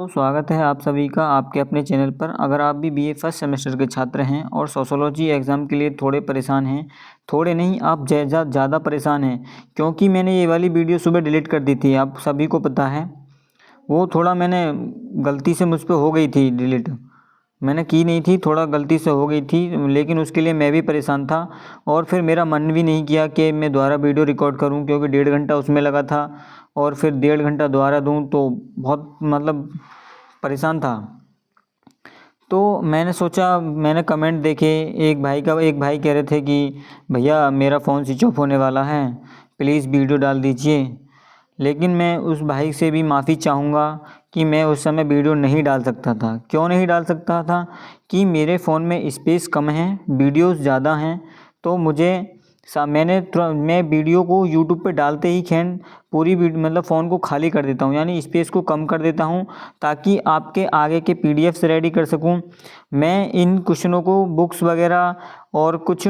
तो स्वागत है आप सभी का आपके अपने चैनल पर। अगर आप भी बीए फर्स्ट सेमेस्टर के छात्र हैं और सोशियोलॉजी एग्ज़ाम के लिए थोड़े परेशान हैं, थोड़े नहीं आप ज़्यादा परेशान हैं, क्योंकि मैंने ये वाली वीडियो सुबह डिलीट कर दी थी। आप सभी को पता है, वो थोड़ा मैंने गलती से मुझ पर हो गई थी डिलीट। मैंने की नहीं थी, थोड़ा गलती से हो गई थी, लेकिन उसके लिए मैं भी परेशान था और फिर मेरा मन भी नहीं किया कि मैं दोबारा वीडियो रिकॉर्ड करूं, क्योंकि 1.5 घंटा उसमें लगा था और फिर 1.5 घंटा दोबारा दूं तो बहुत परेशान था। तो मैंने सोचा, मैंने कमेंट देखे, एक भाई कह रहे थे कि भैया मेरा फ़ोन स्विच ऑफ होने वाला है, प्लीज़ वीडियो डाल दीजिए। लेकिन मैं उस भाई से भी माफ़ी चाहूँगा कि मैं उस समय वीडियो नहीं डाल सकता था। क्यों नहीं डाल सकता था? कि मेरे फ़ोन में स्पेस कम है, वीडियोस ज़्यादा हैं, तो मैं वीडियो को यूट्यूब पे डालते ही पूरी फ़ोन को खाली कर देता हूँ, यानी स्पेस को कम कर देता हूँ, ताकि आपके आगे के पीडीएफ्स रेडी कर सकूँ। मैं इन क्वेश्चनों को बुक्स वगैरह और कुछ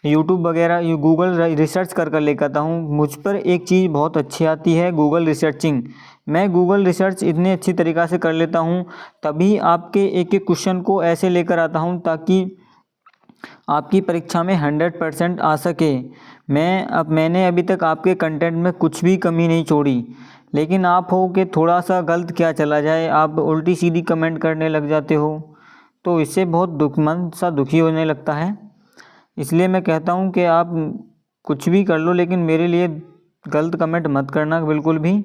यूट्यूब वगैरह गूगल रिसर्च कर लेकर आता हूँ। मुझ पर एक चीज़ बहुत अच्छी आती है, गूगल रिसर्चिंग। मैं गूगल रिसर्च इतने अच्छी तरीक़ा से कर लेता हूँ, तभी आपके एक एक क्वेश्चन को ऐसे लेकर आता हूँ ताकि आपकी परीक्षा में 100% आ सके। मैंने अभी तक आपके कंटेंट में कुछ भी कमी नहीं छोड़ी, लेकिन आप हो कि थोड़ा सा गलत क्या चला जाए, आप उल्टी सीधी कमेंट करने लग जाते हो, तो इससे बहुत मन सा दुखी होने लगता है। इसलिए मैं कहता हूँ कि आप कुछ भी कर लो, लेकिन मेरे लिए गलत कमेंट मत करना बिल्कुल भी,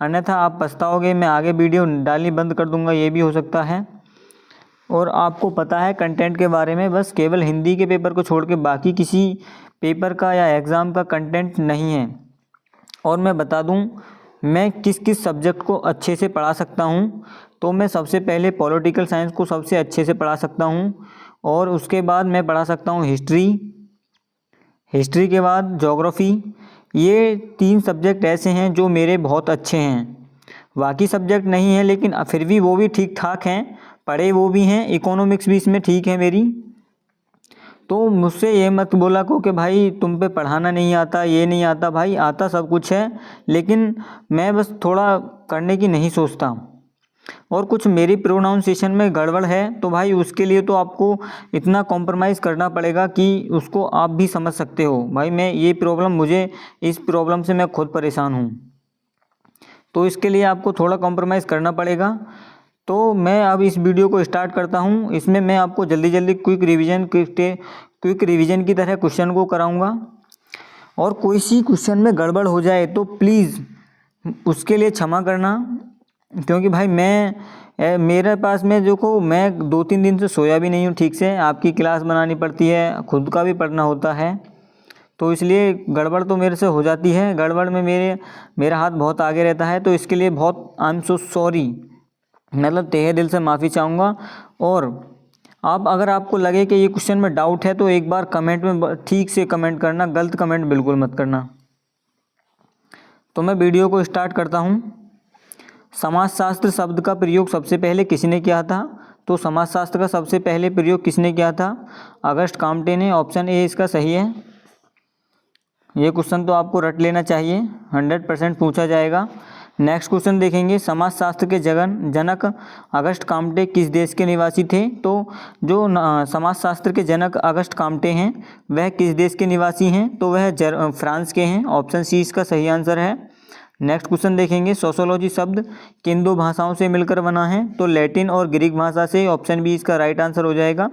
अन्यथा आप पछताओगे। मैं आगे वीडियो डालनी बंद कर दूँगा, ये भी हो सकता है। और आपको पता है कंटेंट के बारे में, बस केवल हिंदी के पेपर को छोड़ के बाकी किसी पेपर का या एग्ज़ाम का कंटेंट नहीं है। और मैं बता दूं, मैं किस किस सब्जेक्ट को अच्छे से पढ़ा सकता हूं। तो मैं सबसे पहले पॉलिटिकल साइंस को सबसे अच्छे से पढ़ा सकता हूं, और उसके बाद मैं पढ़ा सकता हूं हिस्ट्री के बाद ज्योग्राफी। ये 3 सब्जेक्ट ऐसे हैं जो मेरे बहुत अच्छे हैं। बाकी सब्जेक्ट नहीं है, लेकिन फिर भी वो भी ठीक ठाक हैं, पढ़े वो भी हैं। इकोनॉमिक्स भी इसमें ठीक है मेरी। तो मुझसे ये मत बोला को कि भाई तुम पे पढ़ाना नहीं आता, ये नहीं आता। भाई आता सब कुछ है, लेकिन मैं बस थोड़ा करने की नहीं सोचता। और कुछ मेरी प्रोनाउंसिएशन में गड़बड़ है, तो भाई उसके लिए तो आपको इतना कॉम्प्रोमाइज़ करना पड़ेगा कि उसको आप भी समझ सकते हो। भाई इस प्रॉब्लम से मैं खुद परेशान हूँ, तो इसके लिए आपको थोड़ा कॉम्प्रोमाइज़ करना पड़ेगा। तो मैं अब इस वीडियो को स्टार्ट करता हूँ। इसमें मैं आपको जल्दी क्विक रिवीजन की तरह क्वेश्चन को कराऊंगा, और कोई सी क्वेश्चन में गड़बड़ हो जाए तो प्लीज़ उसके लिए क्षमा करना। क्योंकि भाई मेरे पास में मैं 2-3 दिन से सोया भी नहीं हूँ ठीक से। आपकी क्लास बनानी पड़ती है, खुद का भी पढ़ना होता है, तो इसलिए गड़बड़ तो मेरे से हो जाती है। गड़बड़ में मेरा हाथ बहुत आगे रहता है, तो इसके लिए बहुत आई एम सो सॉरी, तहे दिल से माफ़ी चाहूँगा। और अगर आपको लगे कि ये क्वेश्चन में डाउट है, तो एक बार कमेंट में ठीक से कमेंट करना, गलत कमेंट बिल्कुल मत करना। तो मैं वीडियो को स्टार्ट करता हूँ। समाजशास्त्र शब्द का प्रयोग सबसे पहले किसने किया था? तो समाजशास्त्र का सबसे पहले प्रयोग किसने किया था? अगस्ट काम्टे ने। ऑप्शन ए इसका सही है। ये क्वेश्चन तो आपको रट लेना चाहिए, 100% पूछा जाएगा। नेक्स्ट क्वेश्चन देखेंगे, समाजशास्त्र के जनक अगस्ट काम्टे किस देश के निवासी थे? तो जो समाजशास्त्र के जनक अगस्ट काम्टे हैं, वह किस देश के निवासी हैं? तो वह फ्रांस के हैं। ऑप्शन सी इसका सही आंसर है। नेक्स्ट क्वेश्चन देखेंगे, सोशियोलॉजी शब्द किन 2 भाषाओं से मिलकर बना है? तो लैटिन और ग्रीक भाषा से। ऑप्शन बी इसका राइट आंसर हो जाएगा।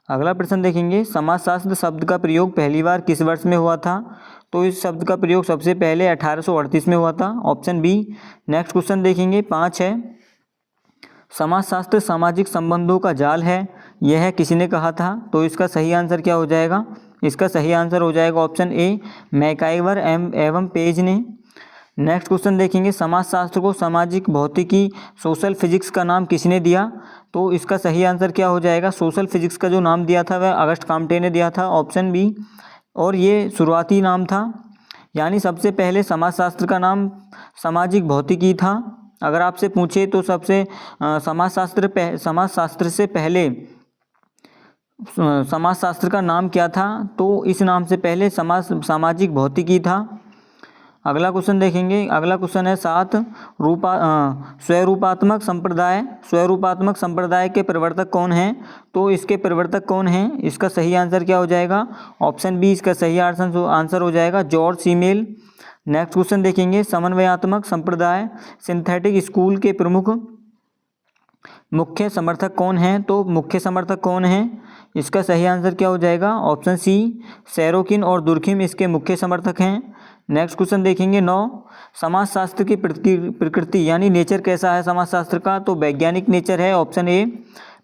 अगला प्रश्न देखेंगे, समाजशास्त्र शब्द का प्रयोग पहली बार किस वर्ष में हुआ था? तो इस शब्द का प्रयोग सबसे पहले 1838 में हुआ था। Option B. नेक्स्ट क्वेश्चन देखेंगे, 5 है, समाजशास्त्र सामाजिक संबंधों का जाल है, यह किसने कहा था? तो इसका सही आंसर क्या हो जाएगा? इसका सही आंसर हो जाएगा ऑप्शन ए, मैकाइवर एवं पेज ने। नेक्स्ट क्वेश्चन देखेंगे, समाजशास्त्र को सामाजिक भौतिकी सोशल फिजिक्स का नाम किसने दिया? तो इसका सही आंसर क्या हो जाएगा? सोशल फिजिक्स का जो नाम दिया था वह अगस्ट काम्टे ने दिया था। Option B. और ये शुरुआती नाम था, यानी सबसे पहले समाजशास्त्र का नाम सामाजिक भौतिकी था। अगर आपसे पूछे तो समाजशास्त्र से पहले समाजशास्त्र का नाम क्या था? तो इस नाम से पहले सामाजिक भौतिकी था। अगला क्वेश्चन देखेंगे। अगला क्वेश्चन है 7, स्वरूपात्मक संप्रदाय। स्वरूपात्मक संप्रदाय के प्रवर्तक कौन हैं? तो इसके प्रवर्तक कौन हैं? इसका सही आंसर क्या हो जाएगा? ऑप्शन बी इसका सही आंसर हो जाएगा, जॉर्ज सीमेल। नेक्स्ट क्वेश्चन देखेंगे, समन्वयात्मक संप्रदाय सिंथेटिक स्कूल के प्रमुख मुख्य समर्थक कौन हैं? तो मुख्य समर्थक कौन हैं? इसका सही आंसर क्या हो जाएगा? ऑप्शन सी, सैरोकिन और दुर्खिम इसके मुख्य समर्थक हैं। नेक्स्ट क्वेश्चन देखेंगे 9, समाजशास्त्र की प्रकृति यानी नेचर कैसा है समाजशास्त्र का? तो वैज्ञानिक नेचर है, option A.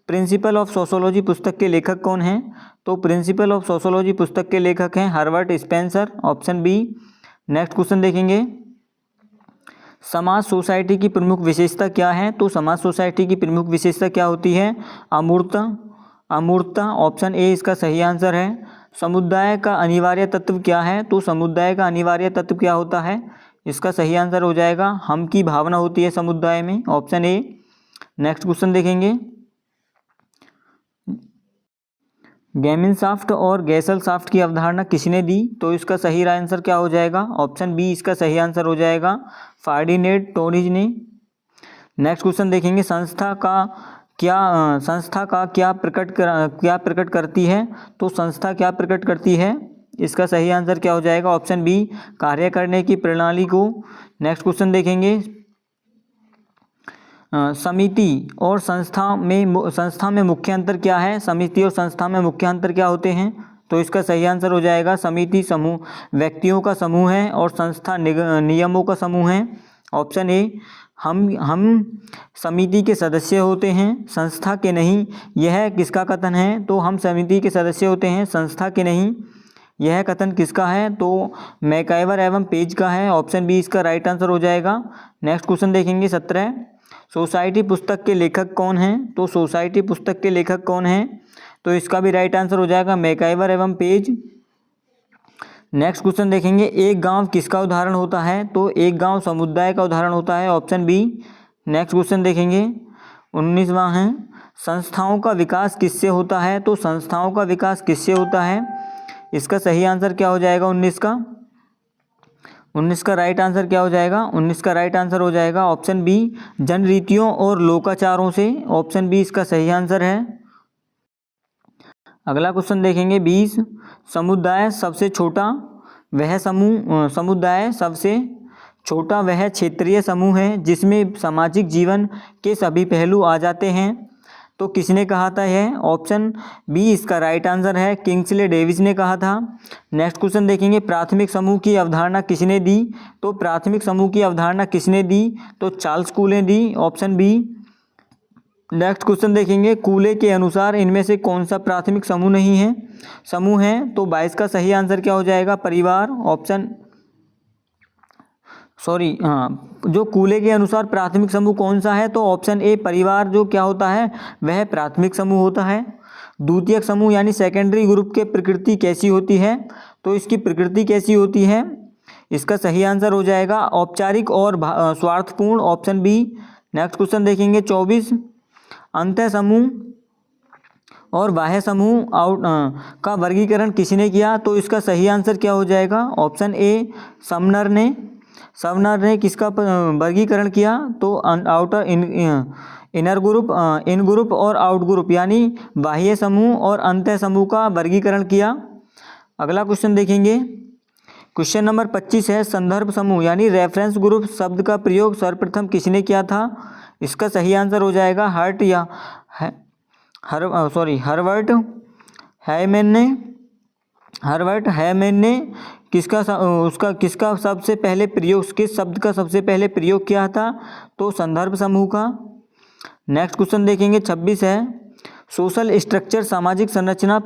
Principle of sociology पुस्तक के लेखक कौन हैं? तो प्रिंसिपल ऑफ सोशोलॉजी पुस्तक के लेखक हैं Herbert Spencer, option B. Next question देखेंगे, समाज सोसाइटी की प्रमुख विशेषता क्या है? तो समाज सोसाइटी की प्रमुख विशेषता क्या होती है? अमूर्तता, अमूर्तता, ऑप्शन ए इसका सही आंसर है। समुदाय का अनिवार्य तत्व क्या है? तो समुदाय का अनिवार्य तत्व क्या होता है? इसका सही आंसर हो जाएगा, हम की भावना होती है समुदाय में, ऑप्शन ए। नेक्स्ट क्वेश्चन देखेंगे, गेमिनसाफ्ट और गैसलसाफ्ट की अवधारणा किसने दी? तो इसका सही आंसर क्या हो जाएगा? ऑप्शन बी इसका सही आंसर हो जाएगा, फार्डिनेट टोनिज ने। नेक्स्ट क्वेश्चन देखेंगे, संस्था का क्या प्रकट करती है? तो संस्था क्या प्रकट करती है? इसका सही आंसर क्या हो जाएगा? ऑप्शन बी, कार्य करने की प्रणाली को। नेक्स्ट क्वेश्चन देखेंगे, समिति और संस्था में मुख्य अंतर क्या है? समिति और संस्था में मुख्य अंतर क्या होते हैं? तो इसका सही आंसर हो जाएगा, समिति समूह व्यक्तियों का समूह है और संस्था नियमों का समूह है, ऑप्शन ए। हम समिति के सदस्य होते हैं, संस्था के नहीं। यह किसका कथन है? तो हम समिति के सदस्य होते हैं, संस्था के नहीं। यह कथन किसका है? तो मैकाइवर एवं पेज का है, ऑप्शन बी इसका राइट आंसर हो जाएगा। नेक्स्ट क्वेश्चन देखेंगे 17, सोसाइटी पुस्तक के लेखक कौन हैं? तो सोसाइटी पुस्तक के लेखक कौन हैं? तो इसका भी राइट आंसर हो जाएगा, मैकाइवर एवं पेज। नेक्स्ट क्वेश्चन देखेंगे, एक गांव किसका उदाहरण होता है? तो एक गांव समुदाय का उदाहरण होता है, ऑप्शन बी। नेक्स्ट क्वेश्चन देखेंगे 19वां है, संस्थाओं का विकास किससे होता है? तो संस्थाओं का विकास किससे होता है? इसका सही आंसर क्या हो जाएगा? 19 का राइट आंसर क्या हो जाएगा? 19 का राइट आंसर हो जाएगा, ऑप्शन बी, जनरीतियों और लोकाचारों से, ऑप्शन बी इसका सही आंसर है। अगला क्वेश्चन देखेंगे 20, समुदाय सबसे छोटा वह क्षेत्रीय समूह है जिसमें सामाजिक जीवन के सभी पहलू आ जाते हैं। तो किसने कहा था यह? ऑप्शन बी इसका राइट आंसर है, किंग्सले डेविस ने कहा था। नेक्स्ट क्वेश्चन देखेंगे, प्राथमिक समूह की अवधारणा किसने दी? तो प्राथमिक समूह की अवधारणा किसने दी? तो चार्ल्स कूले दी, ऑप्शन बी। नेक्स्ट क्वेश्चन देखेंगे, कूले के अनुसार इनमें से कौन सा प्राथमिक समूह नहीं है? समूह है? तो 22 का सही आंसर क्या हो जाएगा? परिवार, ऑप्शन जो कूले के अनुसार प्राथमिक समूह कौन सा है? तो ऑप्शन ए, परिवार जो क्या होता है वह प्राथमिक समूह होता है। द्वितीयक समूह यानी सेकेंडरी ग्रुप के प्रकृति कैसी होती है? तो इसकी प्रकृति कैसी होती है? इसका सही आंसर हो जाएगा, औपचारिक और स्वार्थपूर्ण, ऑप्शन बी। नेक्स्ट क्वेश्चन देखेंगे 24, अंतः समूह और बाह्य समूह का वर्गीकरण किसने किया? तो इसका सही आंसर क्या हो जाएगा? ऑप्शन ए, समनर ने किसका वर्गीकरण किया? तो आउटर इनर ग्रुप, इन ग्रुप और आउट ग्रुप यानी बाह्य समूह और अंतः समूह का वर्गीकरण किया। अगला क्वेश्चन देखेंगे, क्वेश्चन नंबर 25 है, संदर्भ समूह यानी रेफरेंस ग्रुप शब्द का प्रयोग सर्वप्रथम किसने किया था? इसका सही आंसर हो जाएगा हर्बर्ट हैमैन ने किस शब्द का सबसे पहले प्रयोग किया था? तो संदर्भ समूह का। नेक्स्ट क्वेश्चन देखेंगे 26 है, सोशल स्ट्रक्चर सामाजिक संरचना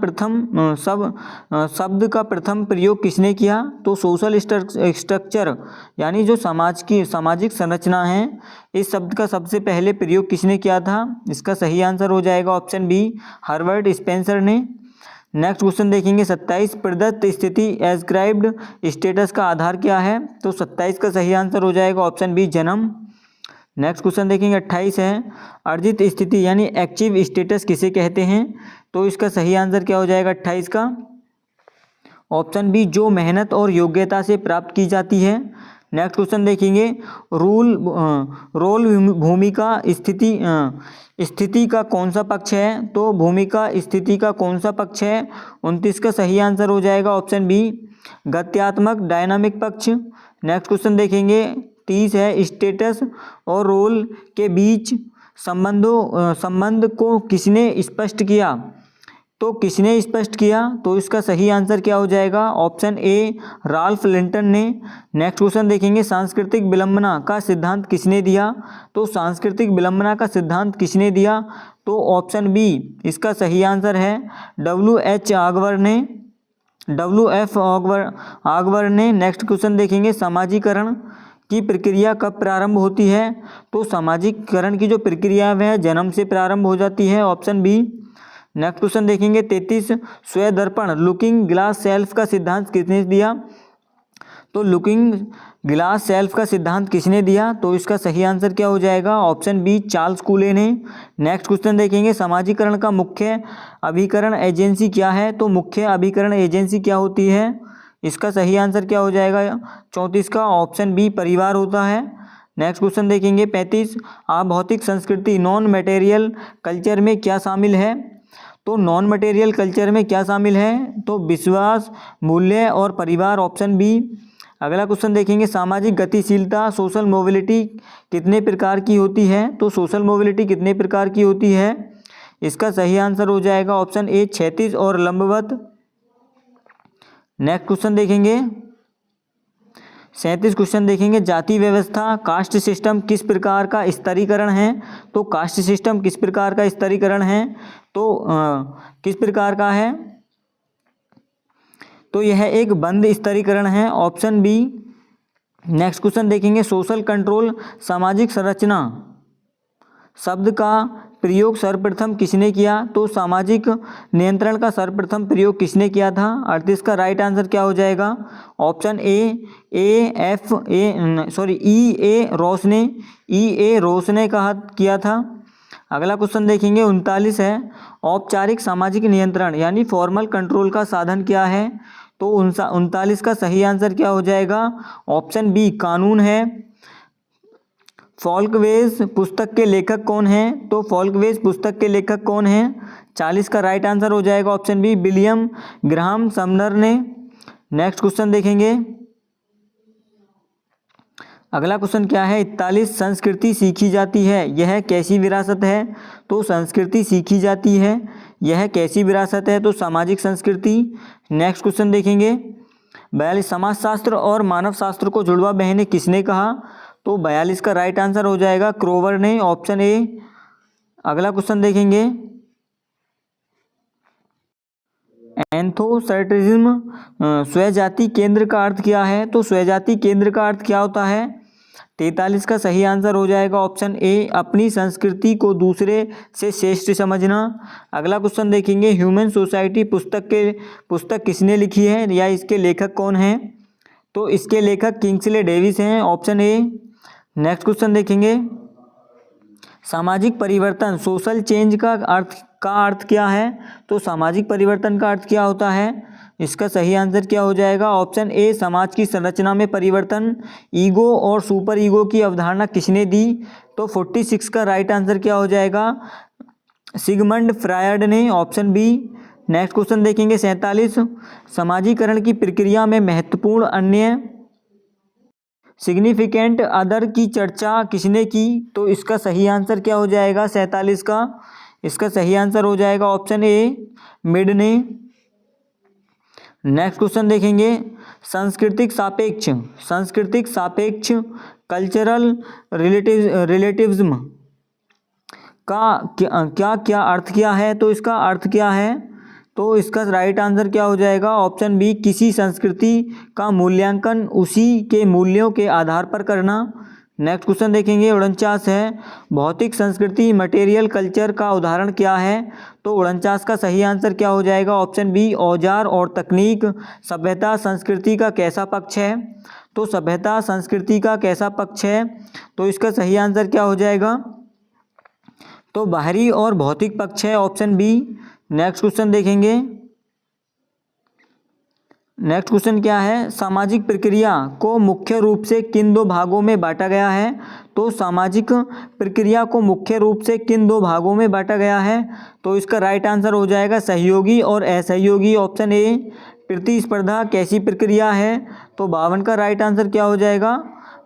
शब्द का प्रथम प्रयोग किसने किया? तो सोशल स्ट्रक्चर यानी जो सामाजिक संरचना है, इस शब्द का सबसे पहले प्रयोग किसने किया था? इसका सही आंसर हो जाएगा, ऑप्शन बी, हर्बर्ट स्पेंसर ने। नेक्स्ट क्वेश्चन देखेंगे 27, प्रदत्त स्थिति एस्क्राइब्ड स्टेटस का आधार क्या है? तो 27 का सही आंसर हो जाएगा, ऑप्शन बी, जन्म। नेक्स्ट क्वेश्चन देखेंगे 28 है, अर्जित स्थिति यानी एक्टिव स्टेटस किसे कहते हैं? तो इसका सही आंसर क्या हो जाएगा 28 का? ऑप्शन बी, जो मेहनत और योग्यता से प्राप्त की जाती है। नेक्स्ट क्वेश्चन देखेंगे, रोल भूमिका स्थिति का कौन सा पक्ष है? तो भूमिका स्थिति का कौन सा पक्ष है? 29 का सही आंसर हो जाएगा ऑप्शन बी, गत्यात्मक डायनामिक पक्ष। नेक्स्ट क्वेश्चन देखेंगे, 30 है, स्टेटस और रोल के बीच संबंध को किसने स्पष्ट किया? तो किसने स्पष्ट किया? तो इसका सही आंसर क्या हो जाएगा? ऑप्शन ए, राल्फ लिंटन ने। नेक्स्ट क्वेश्चन देखेंगे, सांस्कृतिक विलंबना का सिद्धांत किसने दिया? तो सांस्कृतिक विलंबना का सिद्धांत किसने दिया? तो ऑप्शन बी इसका सही आंसर है, WF आगवर ने। नेक्स्ट क्वेश्चन देखेंगे, समाजीकरण की प्रक्रिया कब प्रारंभ होती है? तो समाजीकरण की जो प्रक्रिया है वह जन्म से प्रारंभ हो जाती है, ऑप्शन बी। नेक्स्ट क्वेश्चन देखेंगे, 33, स्वदर्पण लुकिंग ग्लास सेल्फ का सिद्धांत किसने दिया? तो लुकिंग ग्लास सेल्फ का सिद्धांत किसने दिया? तो इसका सही आंसर क्या हो जाएगा? ऑप्शन बी, चार्ल्स कूले ने। नेक्स्ट क्वेश्चन देखेंगे, समाजीकरण का मुख्य अभिकरण एजेंसी क्या है? तो मुख्य अभिकरण एजेंसी क्या होती है? इसका सही आंसर क्या हो जाएगा? 34 का ऑप्शन बी, परिवार होता है। नेक्स्ट क्वेश्चन देखेंगे, 35, अभौतिक संस्कृति नॉन मटेरियल कल्चर में क्या शामिल है? तो नॉन मटेरियल कल्चर में क्या शामिल है? तो विश्वास, मूल्य और परिवार, ऑप्शन बी। अगला क्वेश्चन देखेंगे, सामाजिक गतिशीलता सोशल मोबिलिटी कितने प्रकार की होती है? तो सोशल मोबिलिटी कितने प्रकार की होती है? इसका सही आंसर हो जाएगा ऑप्शन ए, क्षैतिज और लंबवत। नेक्स्ट क्वेश्चन देखेंगे, 37 क्वेश्चन देखेंगे, जाति व्यवस्था कास्ट सिस्टम किस प्रकार का स्तरीकरण है? तो कास्ट सिस्टम किस प्रकार का स्तरीकरण है? तो किस प्रकार का है? तो यह एक बंद स्तरीकरण है, ऑप्शन बी। नेक्स्ट क्वेश्चन देखेंगे, सोशल कंट्रोल सामाजिक संरचना शब्द का प्रयोग सर्वप्रथम किसने किया? तो सामाजिक नियंत्रण का सर्वप्रथम प्रयोग किसने किया था? 38 का राइट आंसर क्या हो जाएगा? Option E. A. रोस ने किया था। अगला क्वेश्चन देखेंगे, 39 है, औपचारिक सामाजिक नियंत्रण यानी फॉर्मल कंट्रोल का साधन क्या है? तो 39 का सही आंसर क्या हो जाएगा? ऑप्शन बी, कानून है। फॉल्कवेज पुस्तक के लेखक कौन हैं? तो फॉल्कवेज पुस्तक के लेखक कौन हैं? 40 का राइट आंसर हो जाएगा option B, William Graham Sumner ने। नेक्स्ट क्वेश्चन देखेंगे, अगला क्वेश्चन क्या है, 41, संस्कृति सीखी जाती है यह कैसी विरासत है? तो संस्कृति सीखी जाती है यह कैसी विरासत है? तो सामाजिक संस्कृति। नेक्स्ट क्वेश्चन देखेंगे, 42, समाजशास्त्र और मानव शास्त्र को जुड़वा बहने किसने कहा? तो 42 का राइट आंसर हो जाएगा क्रोवर ने, ऑप्शन ए। अगला क्वेश्चन देखेंगे, एंथ्रोसेंट्रिज्म स्वजाति केंद्र का अर्थ क्या है? तो स्वजाति केंद्र का अर्थ क्या होता है? 43 का सही आंसर हो जाएगा ऑप्शन ए, अपनी संस्कृति को दूसरे से श्रेष्ठ समझना। अगला क्वेश्चन देखेंगे, ह्यूमन सोसाइटी पुस्तक किसने लिखी है या इसके लेखक कौन हैं? तो इसके लेखक किंग्सले डेविस हैं, ऑप्शन ए। नेक्स्ट क्वेश्चन देखेंगे, सामाजिक परिवर्तन सोशल चेंज का अर्थ क्या है? तो सामाजिक परिवर्तन का अर्थ क्या होता है? इसका सही आंसर क्या हो जाएगा? ऑप्शन ए, समाज की संरचना में परिवर्तन। ईगो और सुपर ईगो की अवधारणा किसने दी? तो 46 का राइट आंसर क्या हो जाएगा? सिगमंड फ्रायड ने, ऑप्शन बी। नेक्स्ट क्वेश्चन देखेंगे, 47, समाजीकरण की प्रक्रिया में महत्वपूर्ण अन्य सिग्निफिकेंट अदर की चर्चा किसने की? तो इसका सही आंसर क्या हो जाएगा? 47 का इसका सही आंसर हो जाएगा ऑप्शन ए, मिड ने। नेक्स्ट क्वेश्चन देखेंगे, सांस्कृतिक सापेक्ष कल्चरल रिलेटिविज्म का क्या अर्थ क्या है? तो इसका अर्थ क्या है? तो इसका राइट आंसर क्या हो जाएगा? ऑप्शन बी, किसी संस्कृति का मूल्यांकन उसी के मूल्यों के आधार पर करना। नेक्स्ट क्वेश्चन देखेंगे, 49 है, भौतिक संस्कृति मटेरियल कल्चर का उदाहरण क्या है? तो 49 का सही आंसर क्या हो जाएगा? ऑप्शन बी, औजार और तकनीक। सभ्यता संस्कृति का कैसा पक्ष है? तो सभ्यता संस्कृति का कैसा पक्ष है? तो इसका सही आंसर क्या हो जाएगा? तो बाहरी और भौतिक पक्ष है, ऑप्शन बी। नेक्स्ट क्वेश्चन देखेंगे, नेक्स्ट क्वेश्चन क्या है, सामाजिक प्रक्रिया को मुख्य रूप से किन दो भागों में बांटा गया है। तो सामाजिक प्रक्रिया को मुख्य रूप से किन दो भागों में बांटा गया है। तो इसका राइट आंसर हो जाएगा सहयोगी और असहयोगी, ऑप्शन ए। प्रतिस्पर्धा कैसी प्रक्रिया है। तो 52 का राइट आंसर क्या हो जाएगा,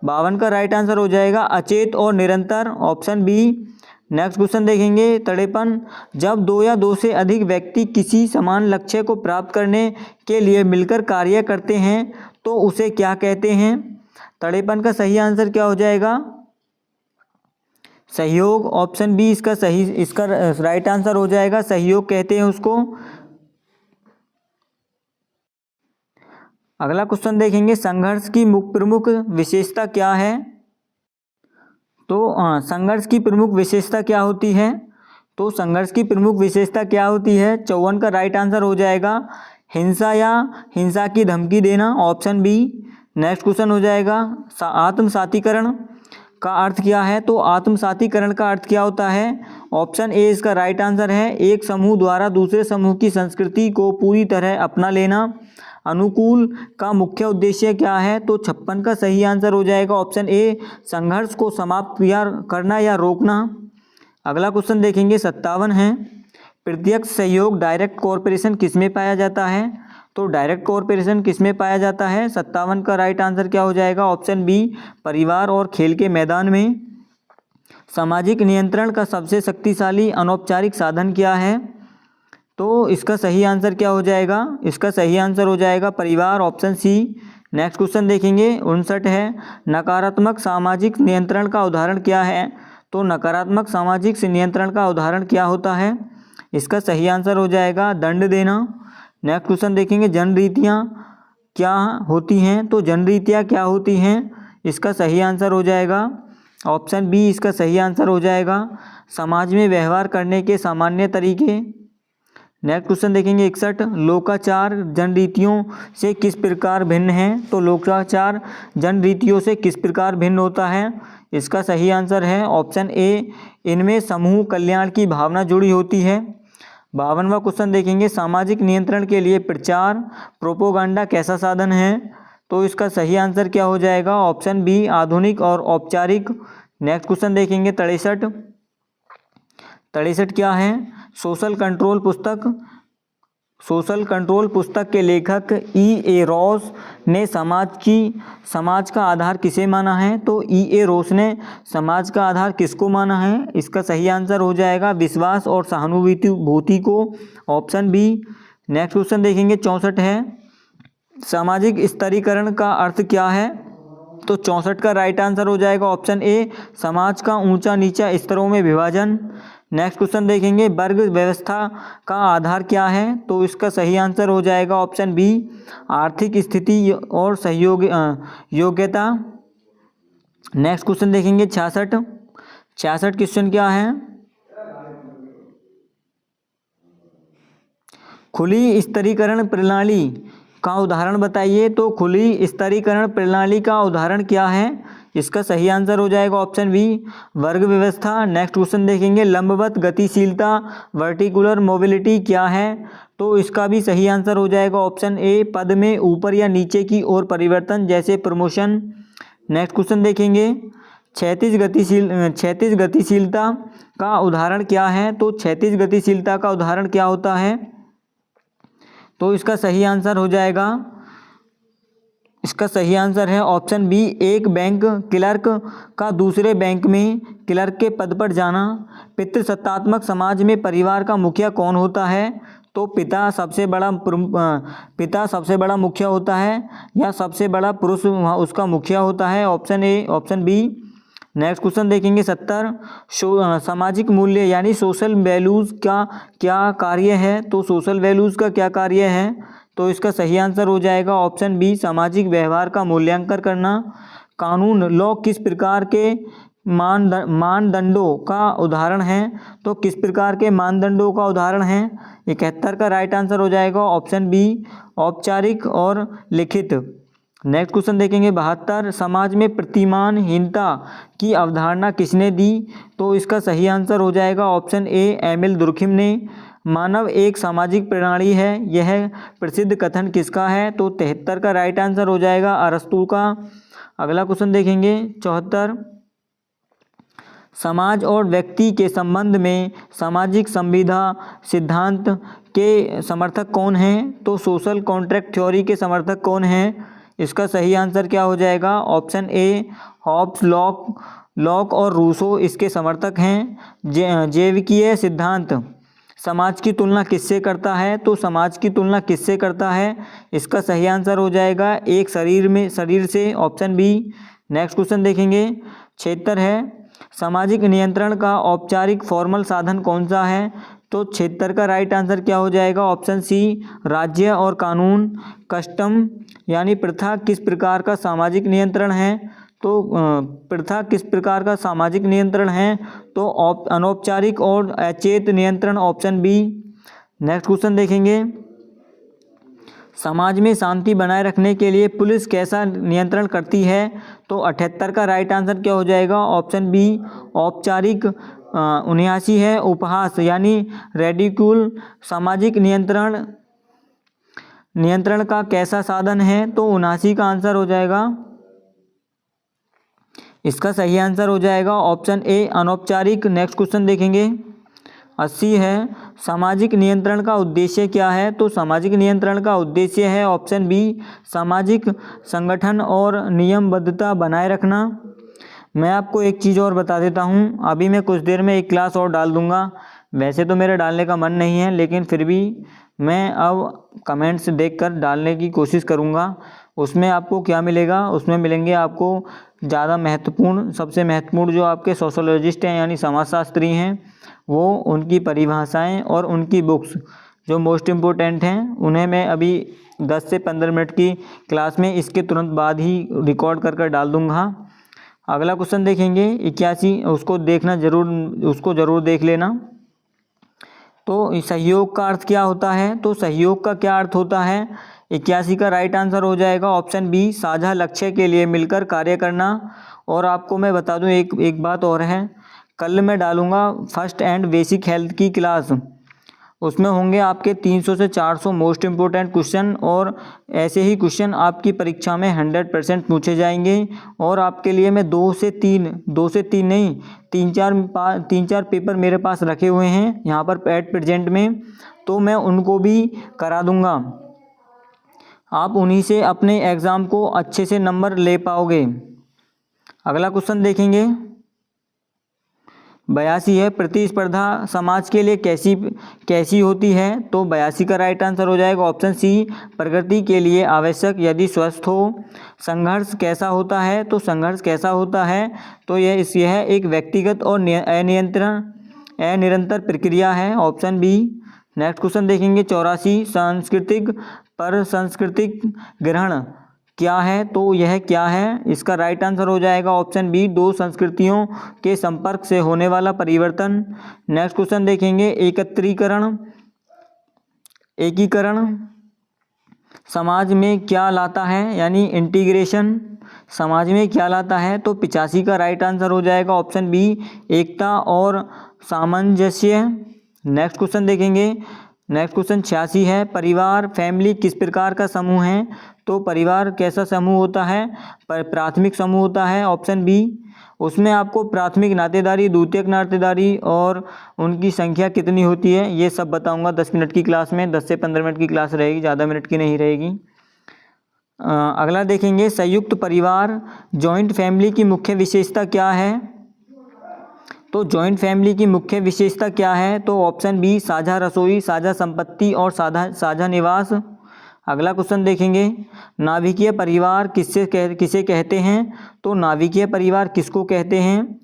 52 का राइट आंसर हो जाएगा अचेत और निरंतर, ऑप्शन बी। नेक्स्ट क्वेश्चन देखेंगे 53, जब दो या दो से अधिक व्यक्ति किसी समान लक्ष्य को प्राप्त करने के लिए मिलकर कार्य करते हैं तो उसे क्या कहते हैं। 53 का सही आंसर क्या हो जाएगा, सहयोग, ऑप्शन बी इसका राइट आंसर हो जाएगा, सहयोग कहते हैं उसको। अगला क्वेश्चन देखेंगे, संघर्ष की प्रमुख विशेषता क्या है। तो संघर्ष की प्रमुख विशेषता क्या होती है। तो संघर्ष की प्रमुख विशेषता क्या होती है, 54 का राइट आंसर हो जाएगा हिंसा या हिंसा की धमकी देना, ऑप्शन बी। नेक्स्ट क्वेश्चन हो जाएगा आत्मसातीकरण का अर्थ क्या है। तो आत्मसातीकरण का अर्थ क्या होता है, ऑप्शन ए इसका राइट आंसर है, एक समूह द्वारा दूसरे समूह की संस्कृति को पूरी तरह अपना लेना। अनुकूल का मुख्य उद्देश्य क्या है। तो 56 का सही आंसर हो जाएगा, ऑप्शन ए, संघर्ष को समाप्त करना या रोकना। अगला क्वेश्चन देखेंगे 57 है, प्रत्यक्ष सहयोग डायरेक्ट कोऑपरेशन किसमें पाया जाता है। तो डायरेक्ट कोऑपरेशन किसमें पाया जाता है, 57 का राइट आंसर क्या हो जाएगा, ऑप्शन बी, परिवार और खेल के मैदान में। सामाजिक नियंत्रण का सबसे शक्तिशाली अनौपचारिक साधन क्या है। तो इसका सही आंसर क्या हो जाएगा, इसका सही आंसर हो जाएगा परिवार, ऑप्शन सी। नेक्स्ट क्वेश्चन देखेंगे 59 है, नकारात्मक सामाजिक नियंत्रण का उदाहरण क्या है। तो नकारात्मक सामाजिक नियंत्रण का उदाहरण क्या होता है, इसका सही आंसर हो जाएगा दंड देना। नेक्स्ट क्वेश्चन देखेंगे जनरीतियाँ क्या होती हैं। तो जनरीतियाँ क्या होती हैं, इसका सही आंसर हो जाएगा ऑप्शन बी, इसका सही आंसर हो जाएगा समाज में व्यवहार करने के सामान्य तरीके। नेक्स्ट क्वेश्चन देखेंगे 61, लोकाचार जनरीतियों से किस प्रकार भिन्न है। तो लोकाचार जनरीतियों से किस प्रकार भिन्न होता है, इसका सही आंसर है ऑप्शन ए, इनमें समूह कल्याण की भावना जुड़ी होती है। 52वां क्वेश्चन देखेंगे, सामाजिक नियंत्रण के लिए प्रचार प्रोपोगंडा कैसा साधन है। तो इसका सही आंसर क्या हो जाएगा, ऑप्शन बी, आधुनिक और औपचारिक। नेक्स्ट क्वेश्चन देखेंगे 63 क्या है, सोशल कंट्रोल पुस्तक के लेखक E.A. रॉस ने समाज का आधार किसे माना है। तो E.A. रॉस ने समाज का आधार किसको माना है, इसका सही आंसर हो जाएगा विश्वास और सहानुभूति को, ऑप्शन बी। नेक्स्ट क्वेश्चन देखेंगे 64 है, सामाजिक स्तरीकरण का अर्थ क्या है। तो 64 का राइट आंसर हो जाएगा ऑप्शन ए, समाज का ऊंचा नीचा स्तरों में विभाजन। नेक्स्ट क्वेश्चन देखेंगे, वर्ग व्यवस्था का आधार क्या है। तो इसका सही आंसर हो जाएगा ऑप्शन बी, आर्थिक स्थिति और सहयोग योग्यता। नेक्स्ट क्वेश्चन देखेंगे 66 क्वेश्चन क्या है, खुली स्तरीकरण प्रणाली का उदाहरण बताइए। तो खुली स्तरीकरण प्रणाली का उदाहरण क्या है, इसका सही आंसर हो जाएगा ऑप्शन बी, वर्ग व्यवस्था। नेक्स्ट क्वेश्चन देखेंगे, लंबवत गतिशीलता वर्टिकुलर मोबिलिटी क्या है। तो इसका भी सही आंसर हो जाएगा ऑप्शन ए, पद में ऊपर या नीचे की ओर परिवर्तन जैसे प्रमोशन। नेक्स्ट क्वेश्चन देखेंगे, क्षैतिज गतिशीलता का उदाहरण क्या है। तो क्षैतिज गतिशीलता का उदाहरण क्या होता है। तो इसका सही आंसर हो जाएगा, इसका सही आंसर है ऑप्शन बी, एक बैंक क्लर्क का दूसरे बैंक में क्लर्क के पद पर जाना। पितृसत्तात्मक समाज में परिवार का मुखिया कौन होता है। तो पिता सबसे बड़ा मुखिया होता है या सबसे बड़ा पुरुष उसका मुखिया होता है, option A, option B. Next question देखेंगे 70, सामाजिक मूल्य यानी सोशल वैल्यूज़ का क्या कार्य है। तो सोशल वैल्यूज़ का क्या कार्य है। तो इसका सही आंसर हो जाएगा ऑप्शन बी, सामाजिक व्यवहार का मूल्यांकन करना। कानून लॉ किस प्रकार के मानदंडों का उदाहरण है। तो किस प्रकार के मानदंडों का उदाहरण है, 71 का राइट आंसर हो जाएगा ऑप्शन बी, औपचारिक और लिखित। नेक्स्ट क्वेश्चन देखेंगे 72, समाज में प्रतिमानहीनता की अवधारणा किसने दी। तो इसका सही आंसर हो जाएगा ऑप्शन ए, एमिल दुर्खिम ने। मानव एक सामाजिक प्राणी है, यह प्रसिद्ध कथन किसका है? तो 73 का राइट आंसर हो जाएगा अरस्तू का। अगला क्वेश्चन देखेंगे 74। समाज और व्यक्ति के संबंध में सामाजिक संविदा सिद्धांत के समर्थक कौन हैं? तो सोशल कॉन्ट्रैक्ट थ्योरी के समर्थक कौन हैं? इसका सही आंसर क्या हो जाएगा? ऑप्शन ए हॉब्स, लॉक और रूसो इसके समर्थक हैं। जैविकीय सिद्धांत समाज की तुलना किससे करता है? तो समाज की तुलना किससे करता है? इसका सही आंसर हो जाएगा एक शरीर से, ऑप्शन बी। नेक्स्ट क्वेश्चन देखेंगे 76 है, सामाजिक नियंत्रण का औपचारिक फॉर्मल साधन कौन सा है? तो 76 का राइट आंसर क्या हो जाएगा? ऑप्शन सी राज्य और कानून। कस्टम यानी प्रथा किस प्रकार का सामाजिक नियंत्रण है? तो प्रथा किस प्रकार का सामाजिक नियंत्रण है? तो अनौपचारिक और अचेत नियंत्रण, ऑप्शन बी। नेक्स्ट क्वेश्चन देखेंगे, समाज में शांति बनाए रखने के लिए पुलिस कैसा नियंत्रण करती है? तो 78 का राइट आंसर क्या हो जाएगा? ऑप्शन बी औपचारिक। 79 है उपहास यानी रेडिक्यूल सामाजिक नियंत्रण का कैसा साधन है? तो 79 का आंसर हो जाएगा, इसका सही आंसर हो जाएगा ऑप्शन ए अनौपचारिक। नेक्स्ट क्वेश्चन देखेंगे 80 है, सामाजिक नियंत्रण का उद्देश्य क्या है? तो सामाजिक नियंत्रण का उद्देश्य है ऑप्शन बी सामाजिक संगठन और नियमबद्धता बनाए रखना। मैं आपको एक चीज़ और बता देता हूँ, अभी मैं कुछ देर में एक क्लास और डाल दूँगा। वैसे तो मेरा डालने का मन नहीं है, लेकिन फिर भी मैं अब कमेंट्स देखकर डालने की कोशिश करूँगा। उसमें आपको क्या मिलेगा? उसमें मिलेंगे आपको ज़्यादा महत्वपूर्ण, सबसे महत्वपूर्ण जो आपके सोशोलॉजिस्ट हैं यानी समाजशास्त्री हैं, वो उनकी परिभाषाएं और उनकी बुक्स जो मोस्ट इम्पोर्टेंट हैं, उन्हें मैं अभी 10 से 15 मिनट की क्लास में इसके तुरंत बाद ही रिकॉर्ड कर डाल दूँगा। अगला क्वेश्चन देखेंगे 81, उसको ज़रूर देख लेना। तो सहयोग का अर्थ क्या होता है? तो सहयोग का क्या अर्थ होता है? 81 का राइट आंसर हो जाएगा ऑप्शन बी साझा लक्ष्य के लिए मिलकर कार्य करना। और आपको मैं बता दूं एक बात और है, कल मैं डालूंगा फर्स्ट एंड बेसिक हेल्थ की क्लास, उसमें होंगे आपके 300 से 400 मोस्ट इम्पोर्टेंट क्वेश्चन, और ऐसे ही क्वेश्चन आपकी परीक्षा में 100% पूछे जाएंगे। और आपके लिए मैं 2 से 3 नहीं 3-4 पेपर मेरे पास रखे हुए हैं यहाँ पर एट प्रेजेंट में, तो मैं उनको भी करा दूंगा। आप उन्हीं से अपने एग्ज़ाम को अच्छे से नंबर ले पाओगे। अगला क्वेश्चन देखेंगे 82 है, प्रतिस्पर्धा समाज के लिए कैसी होती है? तो 82 का राइट आंसर हो जाएगा ऑप्शन सी प्रगति के लिए आवश्यक यदि स्वस्थ हो। संघर्ष कैसा होता है? तो संघर्ष कैसा होता है? तो यह एक व्यक्तिगत और अनिरंतर प्रक्रिया है, ऑप्शन बी। नेक्स्ट क्वेश्चन देखेंगे 84, सांस्कृतिक ग्रहण क्या है? तो यह क्या है? इसका राइट आंसर हो जाएगा ऑप्शन बी 2 संस्कृतियों के संपर्क से होने वाला परिवर्तन। नेक्स्ट क्वेश्चन देखेंगे एकीकरण समाज में क्या लाता है? यानी इंटीग्रेशन समाज में क्या लाता है? तो 85 का राइट आंसर हो जाएगा ऑप्शन बी एकता और सामंजस्य। नेक्स्ट क्वेश्चन देखेंगे, नेक्स्ट क्वेश्चन 86 है, परिवार फैमिली किस प्रकार का समूह है? तो परिवार कैसा समूह होता है? प्राथमिक समूह होता है, ऑप्शन बी। उसमें आपको प्राथमिक नातेदारी, द्वितीयक नातेदारी और उनकी संख्या कितनी होती है ये सब बताऊंगा 10 मिनट की क्लास में। 10 से 15 मिनट की क्लास रहेगी, ज़्यादा मिनट की नहीं रहेगी। अगला देखेंगे संयुक्त परिवार जॉइंट फैमिली की मुख्य विशेषता क्या है? तो जॉइंट फैमिली की मुख्य विशेषता क्या है? तो ऑप्शन बी साझा रसोई, साझा संपत्ति और साझा निवास। अगला क्वेश्चन देखेंगे नाभिकीय परिवार किसे कहते हैं? तो नाभिकीय परिवार किसको कहते हैं?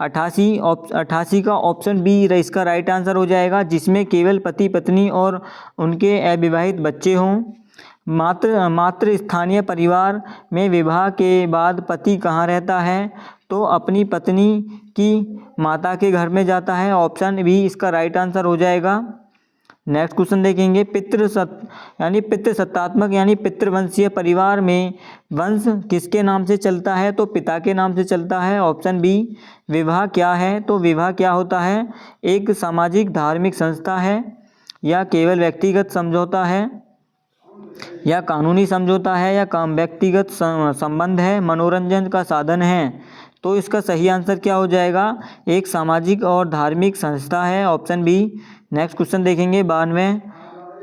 88 का ऑप्शन बी इसका राइट आंसर हो जाएगा, जिसमें केवल पति पत्नी और उनके अविवाहित बच्चे हों। मात्र स्थानीय परिवार में विवाह के बाद पति कहाँ रहता है? तो अपनी पत्नी की माता के घर में जाता है, ऑप्शन बी इसका राइट आंसर हो जाएगा। नेक्स्ट क्वेश्चन देखेंगे पितृसत्तात्मक यानी पितृवंशीय परिवार में वंश किसके नाम से चलता है? तो पिता के नाम से चलता है, ऑप्शन बी। विवाह क्या है? तो विवाह क्या होता है? एक सामाजिक धार्मिक संस्था है। या केवल व्यक्तिगत समझौता है, या कानूनी समझौता है, या काम व्यक्तिगत संबंध है, मनोरंजन का साधन है। तो इसका सही आंसर क्या हो जाएगा? एक सामाजिक और धार्मिक संस्था है, ऑप्शन बी। नेक्स्ट क्वेश्चन देखेंगे 92।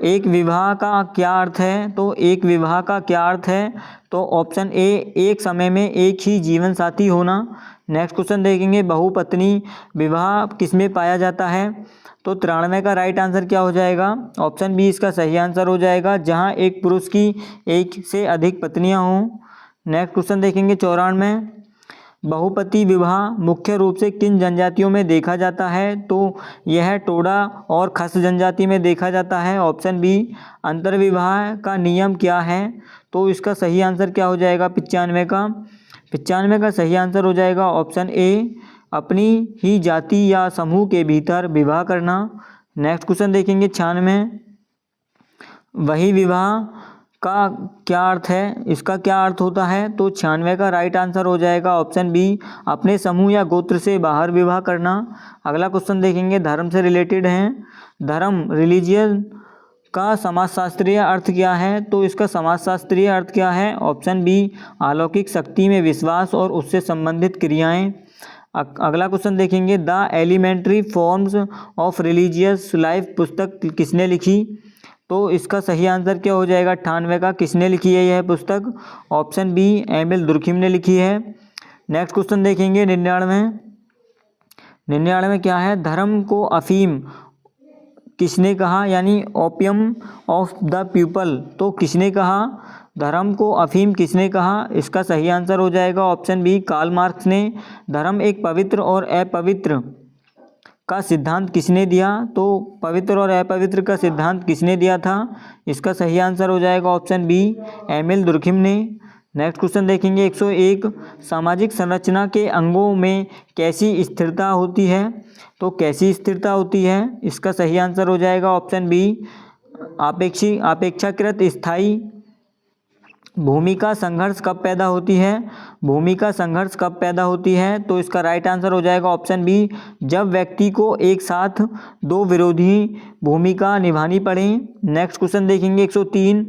एक विवाह का क्या अर्थ है? तो एक विवाह का क्या अर्थ है? तो ऑप्शन ए, एक समय में एक ही जीवन साथी होना। नेक्स्ट क्वेश्चन देखेंगे बहुपत्नी विवाह किसमें पाया जाता है? तो 93 का राइट आंसर क्या हो जाएगा? ऑप्शन बी इसका सही आंसर हो जाएगा, जहां एक पुरुष की एक से अधिक पत्नियां हों। नेक्स्ट क्वेश्चन देखेंगे 94। बहुपति विवाह मुख्य रूप से किन जनजातियों में देखा जाता है? तो यह टोडा और खस जनजाति में देखा जाता है, ऑप्शन बी। अंतर्विवाह का नियम क्या है? तो इसका सही आंसर क्या हो जाएगा? 95 का 95 का सही आंसर हो जाएगा ऑप्शन ए, अपनी ही जाति या समूह के भीतर विवाह करना। नेक्स्ट क्वेश्चन देखेंगे 96। वही विवाह का क्या अर्थ है? इसका क्या अर्थ होता है? तो 96 का राइट आंसर हो जाएगा ऑप्शन बी, अपने समूह या गोत्र से बाहर विवाह करना। अगला क्वेश्चन देखेंगे, धर्म से रिलेटेड है। धर्म रिलीजियन का समाजशास्त्रीय अर्थ क्या है? तो इसका समाजशास्त्रीय अर्थ क्या है? ऑप्शन बी, अलौकिक शक्ति में विश्वास और उससे संबंधित क्रियाएं। अगला क्वेश्चन देखेंगे, the elementary forms of religious life पुस्तक किसने लिखी? तो इसका सही आंसर क्या हो जाएगा? 98 का किसने लिखी है यह पुस्तक? ऑप्शन बी, एमिल दुर्खिम ने लिखी है। नेक्स्ट क्वेश्चन देखेंगे 99 क्या है? धर्म को अफीम किसने कहा, यानी ओपियम ऑफ द पीपल, तो किसने कहा? धर्म को अफीम किसने कहा? इसका सही आंसर हो जाएगा ऑप्शन बी, कार्ल मार्क्स ने। धर्म एक पवित्र और अपवित्र का सिद्धांत किसने दिया? तो पवित्र और अपवित्र का सिद्धांत किसने दिया था? इसका सही आंसर हो जाएगा ऑप्शन बी, एमिल दुर्खिम ने। नेक्स्ट क्वेश्चन देखेंगे 101। सामाजिक संरचना के अंगों में कैसी स्थिरता होती है? तो कैसी स्थिरता होती है? इसका सही आंसर हो जाएगा ऑप्शन बी, अपेक्षाकृत स्थायी। भूमिका संघर्ष कब पैदा होती है? भूमिका संघर्ष कब पैदा होती है? तो इसका राइट आंसर हो जाएगा ऑप्शन बी, जब व्यक्ति को एक साथ दो विरोधी भूमिका निभानी पड़े। नेक्स्ट क्वेश्चन देखेंगे 103।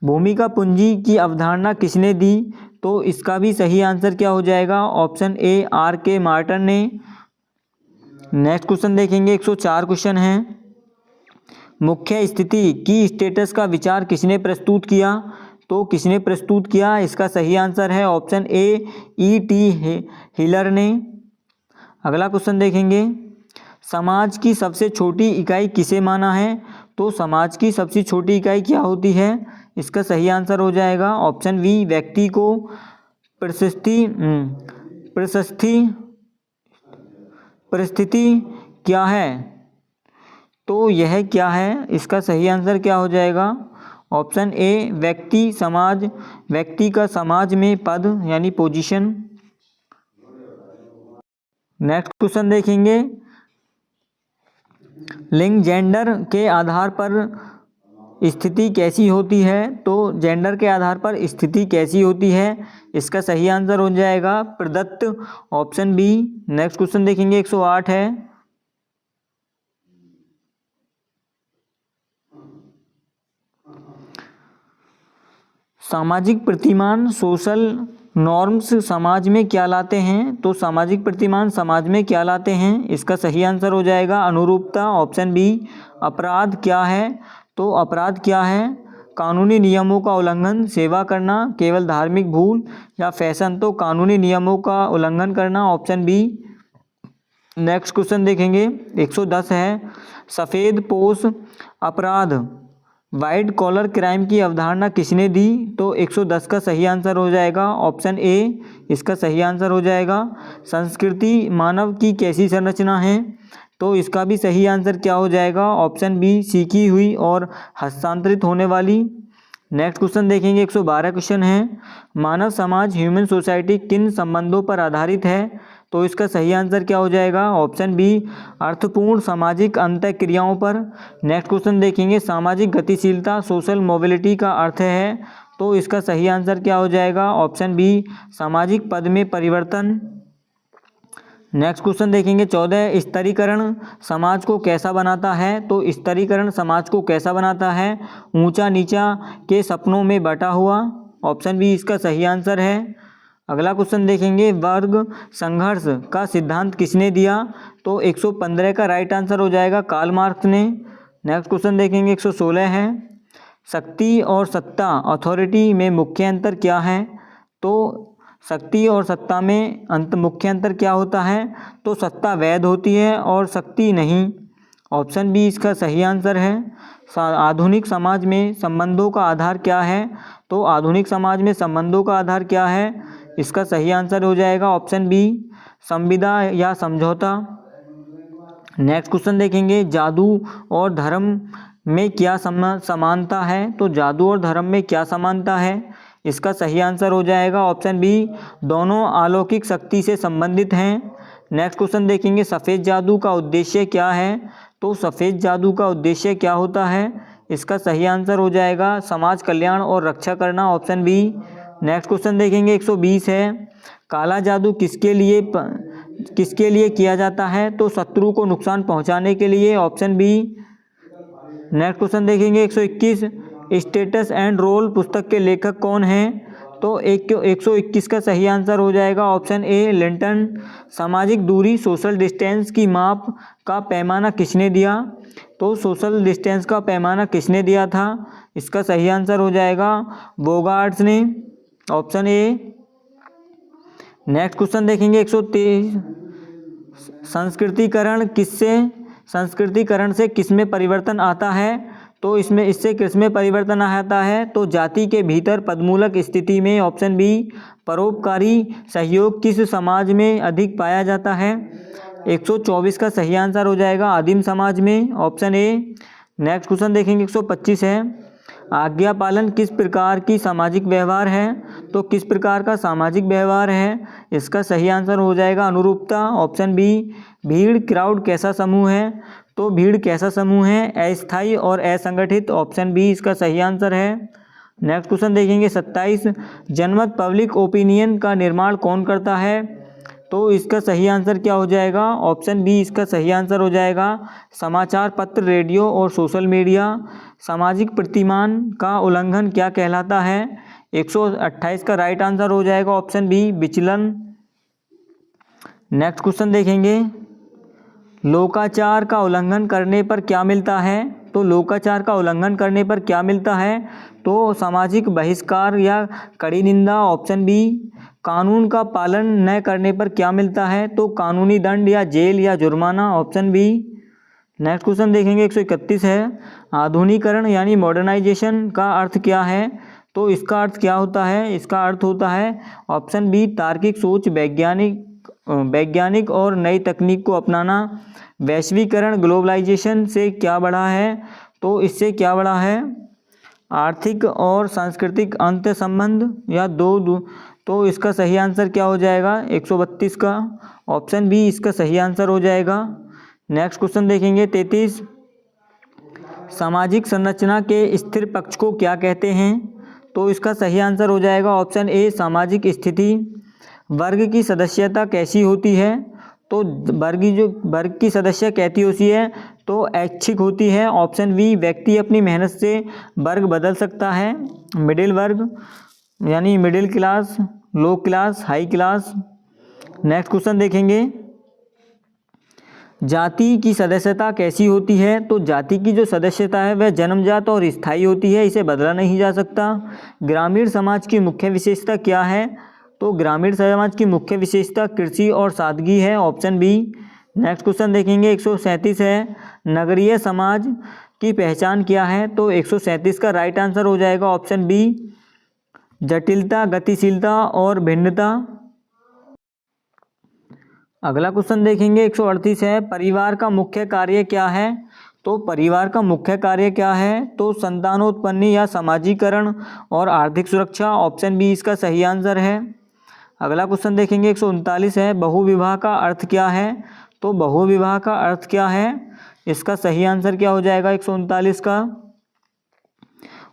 भूमिका पूंजी की अवधारणा किसने दी? तो इसका भी सही आंसर क्या हो जाएगा? ऑप्शन ए, आर के मार्टन ने। नेक्स्ट क्वेश्चन देखेंगे 104 क्वेश्चन है। मुख्य स्थिति की स्टेटस का विचार किसने प्रस्तुत किया? तो किसने प्रस्तुत किया? इसका सही आंसर है ऑप्शन ए, ई.टी. हिलर ने। अगला क्वेश्चन देखेंगे, समाज की सबसे छोटी इकाई किसे माना है? तो समाज की सबसे छोटी इकाई क्या होती है? इसका सही आंसर हो जाएगा ऑप्शन बी, व्यक्ति को परिस्थिति क्या है? तो यह क्या है? इसका सही आंसर क्या हो जाएगा? ऑप्शन ए, व्यक्ति समाज, व्यक्ति का समाज में पद यानी पोजीशन। नेक्स्ट क्वेश्चन देखेंगे, लिंग जेंडर के आधार पर स्थिति कैसी होती है? तो जेंडर के आधार पर स्थिति कैसी होती है? इसका सही आंसर हो जाएगा प्रदत्त, ऑप्शन बी। नेक्स्ट क्वेश्चन देखेंगे 108 है। सामाजिक प्रतिमान सोशल नॉर्म्स समाज में क्या लाते हैं? तो सामाजिक प्रतिमान समाज में क्या लाते हैं? इसका सही आंसर हो जाएगा अनुरूपता, ऑप्शन बी। अपराध क्या है? तो अपराध क्या है? कानूनी नियमों का उल्लंघन, सेवा करना, केवल धार्मिक भूल या फैशन। तो कानूनी नियमों का उल्लंघन करना, ऑप्शन बी। नेक्स्ट क्वेश्चन देखेंगे 110 है। सफ़ेद पोश अपराध वाइट कॉलर क्राइम की अवधारणा किसने दी? तो 110 का सही आंसर हो जाएगा ऑप्शन ए, इसका सही आंसर हो जाएगा। संस्कृति मानव की कैसी संरचना है? तो इसका भी सही आंसर क्या हो जाएगा? ऑप्शन बी, सीखी हुई और हस्तांतरित होने वाली। नेक्स्ट क्वेश्चन देखेंगे 112 क्वेश्चन है। मानव समाज ह्यूमन सोसाइटी किन संबंधों पर आधारित है? तो इसका सही आंसर क्या हो जाएगा? ऑप्शन बी, अर्थपूर्ण सामाजिक अंतःक्रियाओं पर। नेक्स्ट क्वेश्चन देखेंगे, सामाजिक गतिशीलता सोशल मोबिलिटी का अर्थ है? तो इसका सही आंसर क्या हो जाएगा? ऑप्शन बी, सामाजिक पद में परिवर्तन। नेक्स्ट क्वेश्चन देखेंगे 14, स्तरीकरण समाज को कैसा बनाता है। तो स्तरीकरण समाज को कैसा बनाता है, ऊंचा नीचा के सपनों में बटा हुआ। ऑप्शन बी इसका सही आंसर है। अगला क्वेश्चन देखेंगे, वर्ग संघर्ष का सिद्धांत किसने दिया। तो 115 का राइट आंसर हो जाएगा कार्ल मार्क्स ने। नेक्स्ट क्वेश्चन देखेंगे 116 है, शक्ति और सत्ता अथॉरिटी में मुख्य अंतर क्या है। तो शक्ति और सत्ता में मुख्य अंतर क्या होता है। तो सत्ता वैध होती है और शक्ति नहीं। ऑप्शन बी इसका सही आंसर है। आधुनिक समाज में संबंधों का आधार क्या है। तो आधुनिक समाज में संबंधों का आधार क्या है, इसका सही आंसर हो जाएगा ऑप्शन बी संविदा या समझौता। नेक्स्ट क्वेश्चन देखेंगे, जादू और धर्म में क्या समानता है। तो जादू और धर्म में क्या समानता है, इसका सही आंसर हो जाएगा ऑप्शन बी दोनों अलौकिक शक्ति से संबंधित हैं। नेक्स्ट क्वेश्चन देखेंगे, सफ़ेद जादू का उद्देश्य क्या है। तो सफ़ेद जादू का उद्देश्य क्या होता है, इसका सही आंसर हो जाएगा समाज कल्याण और रक्षा करना, ऑप्शन बी। नेक्स्ट क्वेश्चन देखेंगे 120 है, काला जादू किसके लिए किया जाता है। तो शत्रु को नुकसान पहुंचाने के लिए, ऑप्शन बी। नेक्स्ट क्वेश्चन देखेंगे 121, स्टेटस एंड रोल पुस्तक के लेखक कौन हैं। तो 121 का सही आंसर हो जाएगा ऑप्शन ए लिंटन। सामाजिक दूरी सोशल डिस्टेंस की माप का पैमाना किसने दिया। तो सोशल डिस्टेंस का पैमाना किसने दिया था, इसका सही आंसर हो जाएगा बोगार्ट्स ने, ऑप्शन ए। नेक्स्ट क्वेश्चन देखेंगे 123, संस्कृतिकरण से किसमें परिवर्तन आता है। तो इससे किसमें परिवर्तन आता है। तो जाति के भीतर पदमूलक स्थिति में, ऑप्शन बी। परोपकारी सहयोग किस समाज में अधिक पाया जाता है। 124 का सही आंसर हो जाएगा आदिम समाज में, ऑप्शन ए। नेक्स्ट क्वेश्चन देखेंगे 125 है, आज्ञा पालन किस प्रकार की सामाजिक व्यवहार है। तो किस प्रकार का सामाजिक व्यवहार है, इसका सही आंसर हो जाएगा अनुरूपता, ऑप्शन बी। भीड़ क्राउड कैसा समूह है। तो भीड़ कैसा समूह है, अस्थायी और असंगठित, ऑप्शन बी इसका सही आंसर है। नेक्स्ट क्वेश्चन देखेंगे 27, जनमत पब्लिक ओपिनियन का निर्माण कौन करता है। तो इसका सही आंसर क्या हो जाएगा, ऑप्शन बी इसका सही आंसर हो जाएगा समाचार पत्र, रेडियो और सोशल मीडिया। सामाजिक प्रतिमान का उल्लंघन क्या कहलाता है। 128 का राइट आंसर हो जाएगा ऑप्शन बी विचलन। नेक्स्ट क्वेश्चन देखेंगे, लोकाचार का उल्लंघन करने पर क्या मिलता है। तो लोकाचार का उल्लंघन करने पर क्या मिलता है। तो सामाजिक बहिष्कार या कड़ी निंदा, ऑप्शन बी। कानून का पालन न करने पर क्या मिलता है। तो कानूनी दंड या जेल या जुर्माना, ऑप्शन बी। नेक्स्ट क्वेश्चन देखेंगे 131 है, आधुनिकीकरण यानी मॉडर्नाइजेशन का अर्थ क्या है। तो इसका अर्थ क्या होता है, इसका अर्थ होता है ऑप्शन बी तार्किक सोच, वैज्ञानिक और नई तकनीक को अपनाना। वैश्वीकरण ग्लोबलाइजेशन से क्या बढ़ा है। तो इससे क्या बढ़ा है, आर्थिक और सांस्कृतिक अंतर संबंध या दो। तो इसका सही आंसर क्या हो जाएगा 132 का, ऑप्शन बी इसका सही आंसर हो जाएगा। नेक्स्ट क्वेश्चन देखेंगे 33, सामाजिक संरचना के स्थिर पक्ष को क्या कहते हैं। तो इसका सही आंसर हो जाएगा ऑप्शन ए सामाजिक स्थिति। वर्ग की सदस्यता कैसी होती है। तो वर्ग की सदस्य कैसी होती है। तो ऐच्छिक होती है, ऑप्शन बी। व्यक्ति अपनी मेहनत से वर्ग बदल सकता है। मिडिल वर्ग यानी middle class, low class, high class. Next question देखेंगे, जाति की सदस्यता कैसी होती है। तो जाति की जो सदस्यता है वह जन्मजात और स्थायी होती है, इसे बदला नहीं जा सकता। ग्रामीण समाज की मुख्य विशेषता क्या है। तो ग्रामीण समाज की मुख्य विशेषता कृषि और सादगी है, ऑप्शन बी। नेक्स्ट क्वेश्चन देखेंगे 137 है, नगरीय समाज की पहचान क्या है। तो 137 का राइट आंसर हो जाएगा ऑप्शन बी जटिलता, गतिशीलता और भिन्नता। अगला क्वेश्चन देखेंगे 138 है, परिवार का मुख्य कार्य क्या है। तो परिवार का मुख्य कार्य क्या है। तो संतानोत्पत्ति या समाजीकरण और आर्थिक सुरक्षा, ऑप्शन बी इसका सही आंसर है। अगला क्वेश्चन देखेंगे 139 है, बहुविवाह का अर्थ क्या है। तो बहुविवाह का अर्थ क्या है, इसका सही आंसर क्या हो जाएगा 139 का,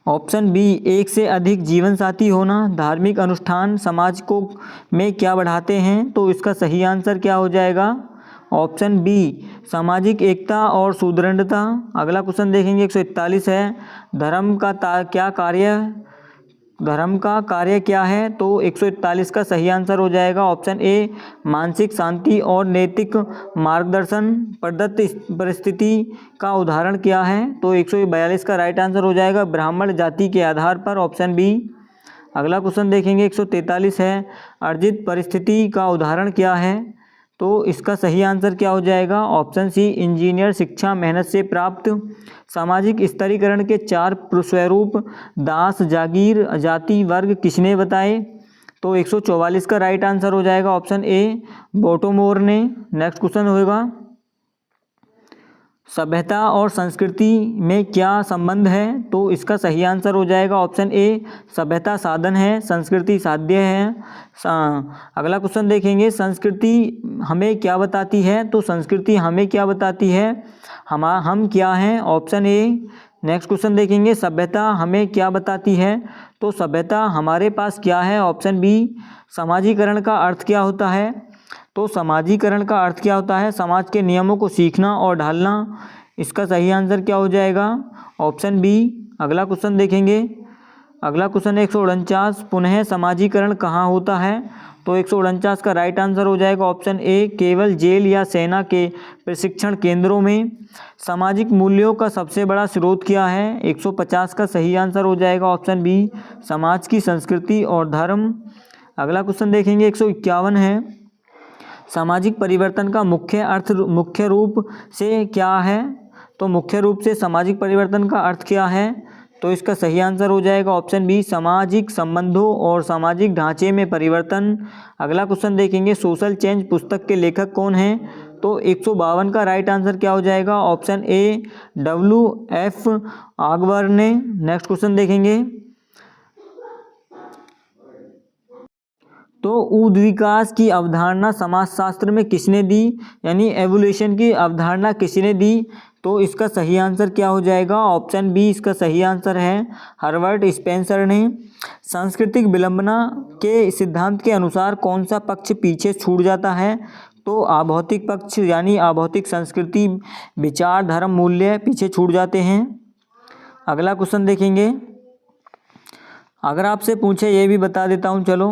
ऑप्शन बी, एक से अधिक जीवन साथी होना। धार्मिक अनुष्ठान समाज को में क्या बढ़ाते हैं? तो इसका सही आंसर क्या हो जाएगा? ऑप्शन बी, सामाजिक एकता और सुदृढ़ता। अगला क्वेश्चन देखेंगे 141 है, धर्म का कार्य क्या है? तो 141 का सही आंसर हो जाएगा ऑप्शन ए, मानसिक शांति और नैतिक मार्गदर्शन। प्रदत्त परिस्थिति का उदाहरण क्या है? तो 142 का राइट आंसर हो जाएगा ब्राह्मण जाति के आधार पर, ऑप्शन बी। अगला क्वेश्चन देखेंगे 143 है, अर्जित परिस्थिति का उदाहरण क्या है? तो इसका सही आंसर क्या हो जाएगा? ऑप्शन सी, इंजीनियर शिक्षा मेहनत से प्राप्त। सामाजिक स्तरीकरण के 4 स्वरूप दास, जागीर, जाति, वर्ग किसने बताए? तो 144 का राइट आंसर हो जाएगा ऑप्शन ए, बोटोमोर ने। नेक्स्ट क्वेश्चन होगा, सभ्यता और संस्कृति में क्या संबंध है? तो इसका सही आंसर हो जाएगा ऑप्शन ए, सभ्यता साधन है, संस्कृति साध्य है। अगला क्वेश्चन देखेंगे, संस्कृति हमें क्या बताती है? तो संस्कृति हमें क्या बताती है? हम क्या हैं? Option A. नेक्स्ट क्वेश्चन देखेंगे, सभ्यता हमें क्या बताती है? तो सभ्यता हमारे पास क्या है? Option B. समाजीकरण का अर्थ क्या होता है? तो समाजीकरण का अर्थ क्या होता है? समाज के नियमों को सीखना और ढालना। इसका सही आंसर क्या हो जाएगा? Option B. अगला क्वेश्चन देखेंगे, अगला क्वेश्चन 149, पुनः समाजीकरण कहाँ होता है? तो 149 का राइट आंसर हो जाएगा ऑप्शन ए, केवल जेल या सेना के प्रशिक्षण केंद्रों में। सामाजिक मूल्यों का सबसे बड़ा स्रोत क्या है? 150 का सही आंसर हो जाएगा ऑप्शन बी, समाज की संस्कृति और धर्म। अगला क्वेश्चन देखेंगे 151 है, सामाजिक परिवर्तन का मुख्य रूप से क्या है? तो मुख्य रूप से सामाजिक परिवर्तन का अर्थ क्या है? तो इसका सही आंसर हो जाएगा ऑप्शन बी, सामाजिक संबंधों और सामाजिक ढांचे में परिवर्तन। अगला क्वेश्चन देखेंगे, सोशल चेंज पुस्तक के लेखक कौन हैं? तो 152 का राइट आंसर क्या हो जाएगा? Option A, WF Ogburn. Next question देखेंगे, तो उद्विकास की अवधारणा समाजशास्त्र में किसने दी? यानी एवोल्यूशन की अवधारणा किसने दी? तो इसका सही आंसर क्या हो जाएगा? ऑप्शन बी इसका सही आंसर है, हर्बर्ट स्पेंसर ने। सांस्कृतिक विलंबना के सिद्धांत के अनुसार कौन सा पक्ष पीछे छूट जाता है? तो अभौतिक पक्ष यानी अभौतिक संस्कृति, विचार, धर्म, मूल्य पीछे छूट जाते हैं। अगला क्वेश्चन देखेंगे, अगर आपसे पूछे, ये भी बता देता हूँ चलो,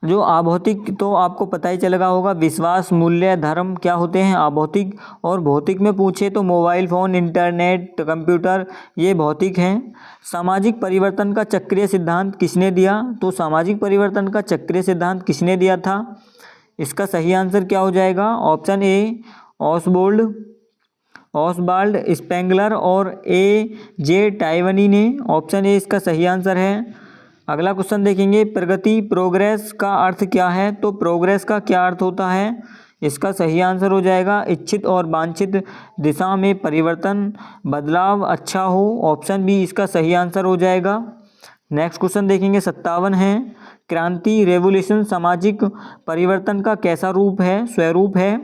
जो अभौतिक तो आपको पता ही चलेगा होगा, विश्वास, मूल्य, धर्म क्या होते हैं? अभौतिक। और भौतिक में पूछे तो मोबाइल फ़ोन, इंटरनेट, कंप्यूटर, ये भौतिक हैं। सामाजिक परिवर्तन का चक्रीय सिद्धांत किसने दिया? तो सामाजिक परिवर्तन का चक्रीय सिद्धांत किसने दिया था? इसका सही आंसर क्या हो जाएगा? ऑप्शन ए, ऑसवाल्ड स्पेंगलर और A.J. टाइवनी ने। ऑप्शन ए इसका सही आंसर है। अगला क्वेश्चन देखेंगे, प्रगति, प्रोग्रेस का अर्थ क्या है? तो प्रोग्रेस का क्या अर्थ होता है? इसका सही आंसर हो जाएगा, इच्छित और वांछित दिशा में परिवर्तन, बदलाव अच्छा हो। ऑप्शन बी इसका सही आंसर हो जाएगा। नेक्स्ट क्वेश्चन देखेंगे 57 है, क्रांति, रेवोल्यूशन सामाजिक परिवर्तन का कैसा रूप है, स्वरूप है?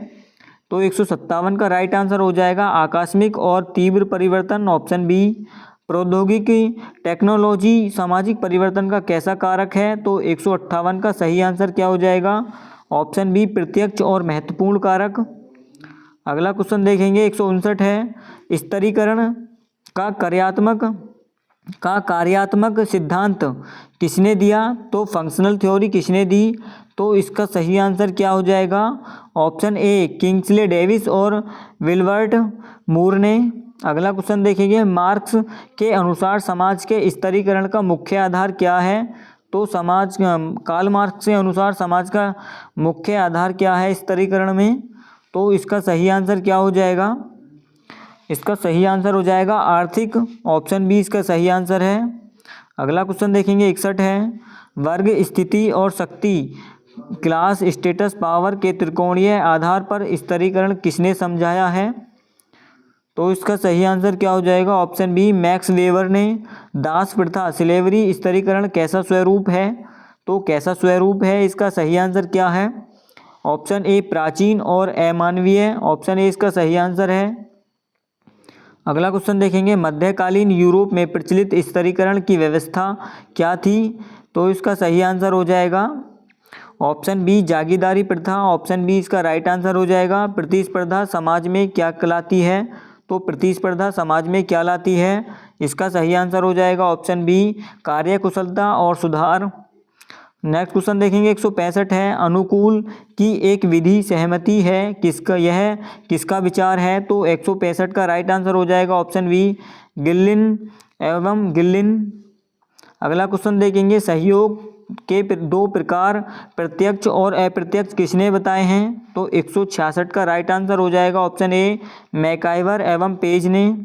तो 157 का राइट आंसर हो जाएगा, आकस्मिक और तीव्र परिवर्तन। Option B. प्रौद्योगिकी, टेक्नोलॉजी सामाजिक परिवर्तन का कैसा कारक है? तो 158 का सही आंसर क्या हो जाएगा? ऑप्शन बी, प्रत्यक्ष और महत्वपूर्ण कारक। अगला क्वेश्चन देखेंगे 159 है, स्तरीकरण का कार्यात्मक सिद्धांत किसने दिया? तो फंक्शनल थ्योरी किसने दी? तो इसका सही आंसर क्या हो जाएगा? ऑप्शन ए, किंग्सले डेविस और विल्बर्ट मूर ने। अगला क्वेश्चन देखेंगे, मार्क्स के अनुसार समाज के स्तरीकरण का मुख्य आधार क्या है? तो कार्ल मार्क्स के अनुसार समाज का मुख्य आधार क्या है स्तरीकरण में? तो इसका सही आंसर क्या हो जाएगा? इसका सही आंसर हो जाएगा आर्थिक। ऑप्शन बी इसका सही आंसर है। अगला क्वेश्चन देखेंगे 61 है, वर्ग, स्थिति और शक्ति, क्लास, स्टेटस, पावर के त्रिकोणीय आधार पर स्तरीकरण किसने समझाया है? तो इसका सही आंसर क्या हो जाएगा? ऑप्शन बी, मैक्स वेबर ने। दास प्रथा, स्लेवरी स्तरीकरण कैसा स्वरूप है? तो कैसा स्वरूप है, इसका सही आंसर क्या है? ऑप्शन ए, प्राचीन और अमानवीय। ऑप्शन ए इसका सही आंसर है। अगला क्वेश्चन देखेंगे, मध्यकालीन यूरोप में प्रचलित स्तरीकरण की व्यवस्था क्या थी? तो इसका सही आंसर हो जाएगा ऑप्शन बी जागीरदारी प्रथा। ऑप्शन बी इसका राइट आंसर हो जाएगा। प्रतिस्पर्धा समाज में क्या कहलाती है? तो प्रतिस्पर्धा समाज में क्या लाती है? इसका सही आंसर हो जाएगा ऑप्शन बी कार्यकुशलता और सुधार। नेक्स्ट क्वेश्चन देखेंगे 165 है, अनुकूल की एक विधि सहमति है किसका, यह किसका विचार है? तो 165 का राइट आंसर हो जाएगा ऑप्शन बी गिल्लिन एवं गिल्लिन। अगला क्वेश्चन देखेंगे, सहयोग के दो प्रकार प्रत्यक्ष और अप्रत्यक्ष किसने बताए हैं? तो 166 का राइट आंसर हो जाएगा ऑप्शन ए मैकाइवर एवं पेज ने।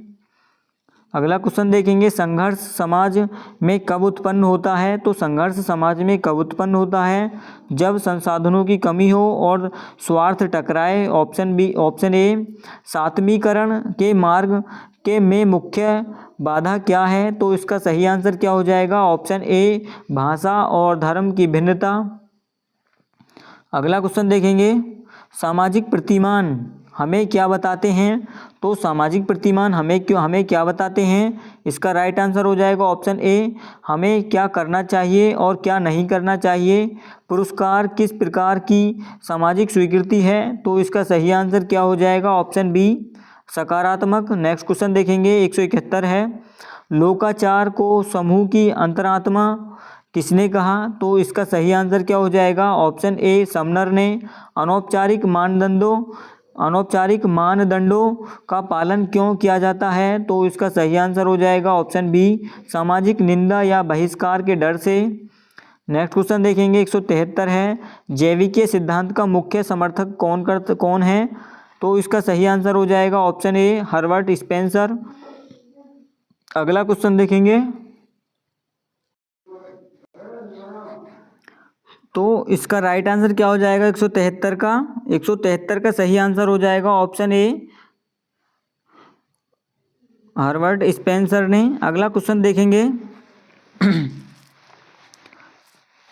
अगला क्वेश्चन देखेंगे, संघर्ष समाज में कब उत्पन्न होता है? तो संघर्ष समाज में कब उत्पन्न होता है? जब संसाधनों की कमी हो और स्वार्थ टकराए। ऑप्शन बी ऑप्शन ए सातवीकरण के मार्ग के में मुख्य बाधा क्या है? तो इसका सही आंसर क्या हो जाएगा ऑप्शन ए भाषा और धर्म की भिन्नता। अगला क्वेश्चन देखेंगे, सामाजिक प्रतिमान हमें क्या बताते हैं? तो सामाजिक प्रतिमान हमें क्या बताते हैं? इसका राइट आंसर हो जाएगा ऑप्शन ए हमें क्या करना चाहिए और क्या नहीं करना चाहिए। पुरस्कार किस प्रकार की सामाजिक स्वीकृति है? तो इसका सही आंसर क्या हो जाएगा ऑप्शन बी सकारात्मक। नेक्स्ट क्वेश्चन देखेंगे 171 है, लोकाचार को समूह की अंतरात्मा किसने कहा? तो इसका सही आंसर क्या हो जाएगा ऑप्शन ए समनर ने। अनौपचारिक मानदंडों का पालन क्यों किया जाता है? तो इसका सही आंसर हो जाएगा ऑप्शन बी सामाजिक निंदा या बहिष्कार के डर से। नेक्स्ट क्वेश्चन देखेंगे 173 है, जैविकीय सिद्धांत का मुख्य समर्थक कौन है? तो इसका सही आंसर हो जाएगा ऑप्शन ए हर्बर्ट स्पेंसर। अगला क्वेश्चन देखेंगे, तो इसका राइट आंसर क्या हो जाएगा 173 का सही आंसर हो जाएगा ऑप्शन ए हर्बर्ट स्पेंसर ने। अगला क्वेश्चन देखेंगे,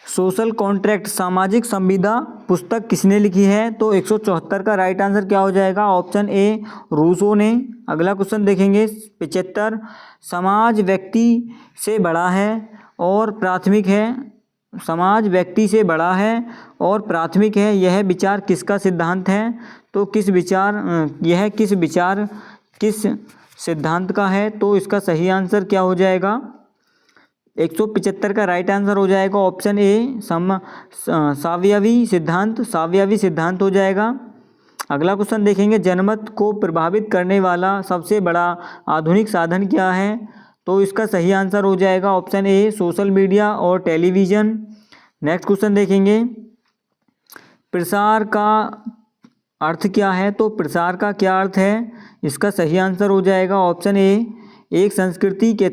सोशल कॉन्ट्रैक्ट सामाजिक संविदा पुस्तक किसने लिखी है? तो 174 का राइट आंसर क्या हो जाएगा ऑप्शन ए रूसो ने। अगला क्वेश्चन देखेंगे 75, समाज व्यक्ति से बड़ा है और प्राथमिक है। समाज व्यक्ति से बड़ा है और प्राथमिक है, यह विचार किसका सिद्धांत है? तो किस सिद्धांत का है? तो इसका सही आंसर क्या हो जाएगा 175 का राइट आंसर हो जाएगा ऑप्शन ए सावयवी सिद्धांत हो जाएगा। अगला क्वेश्चन देखेंगे, जनमत को प्रभावित करने वाला सबसे बड़ा आधुनिक साधन क्या है? तो इसका सही आंसर हो जाएगा ऑप्शन ए सोशल मीडिया और टेलीविज़न। नेक्स्ट क्वेश्चन देखेंगे, प्रसार का अर्थ क्या है? तो प्रसार का क्या अर्थ है? इसका सही आंसर हो जाएगा ऑप्शन ए एक संस्कृति के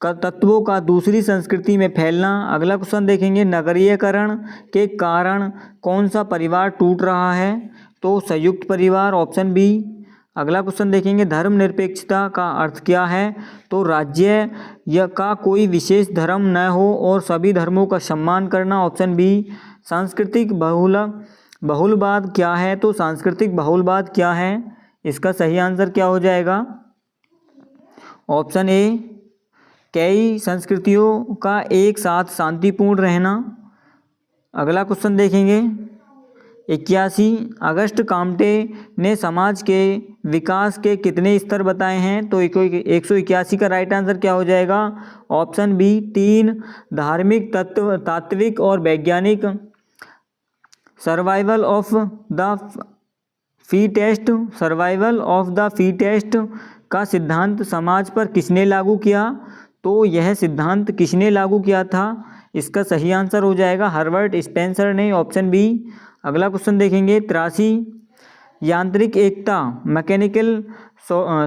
तत्वों का दूसरी संस्कृति में फैलना। अगला क्वेश्चन देखेंगे, नगरीयकरण के कारण कौन सा परिवार टूट रहा है? तो संयुक्त परिवार ऑप्शन बी। अगला क्वेश्चन देखेंगे, धर्मनिरपेक्षता का अर्थ क्या है? तो राज्य या का कोई विशेष धर्म न हो और सभी धर्मों का सम्मान करना ऑप्शन बी। सांस्कृतिक बहुलवाद क्या है? तो सांस्कृतिक बहुलवाद क्या है? इसका सही आंसर क्या हो जाएगा ऑप्शन ए कई संस्कृतियों का एक साथ शांतिपूर्ण रहना। अगला क्वेश्चन देखेंगे 81, अगस्ट काम्टे ने समाज के विकास के कितने स्तर बताए हैं? तो 181 का राइट आंसर क्या हो जाएगा ऑप्शन बी 3, धार्मिक तात्विक और वैज्ञानिक। सर्वाइवल ऑफ द फीटेस्ट का सिद्धांत समाज पर किसने लागू किया? तो यह सिद्धांत किसने लागू किया था? इसका सही आंसर हो जाएगा हर्बर्ट स्पेंसर ने ऑप्शन बी। अगला क्वेश्चन देखेंगे 83, यांत्रिक एकता मैकेनिकल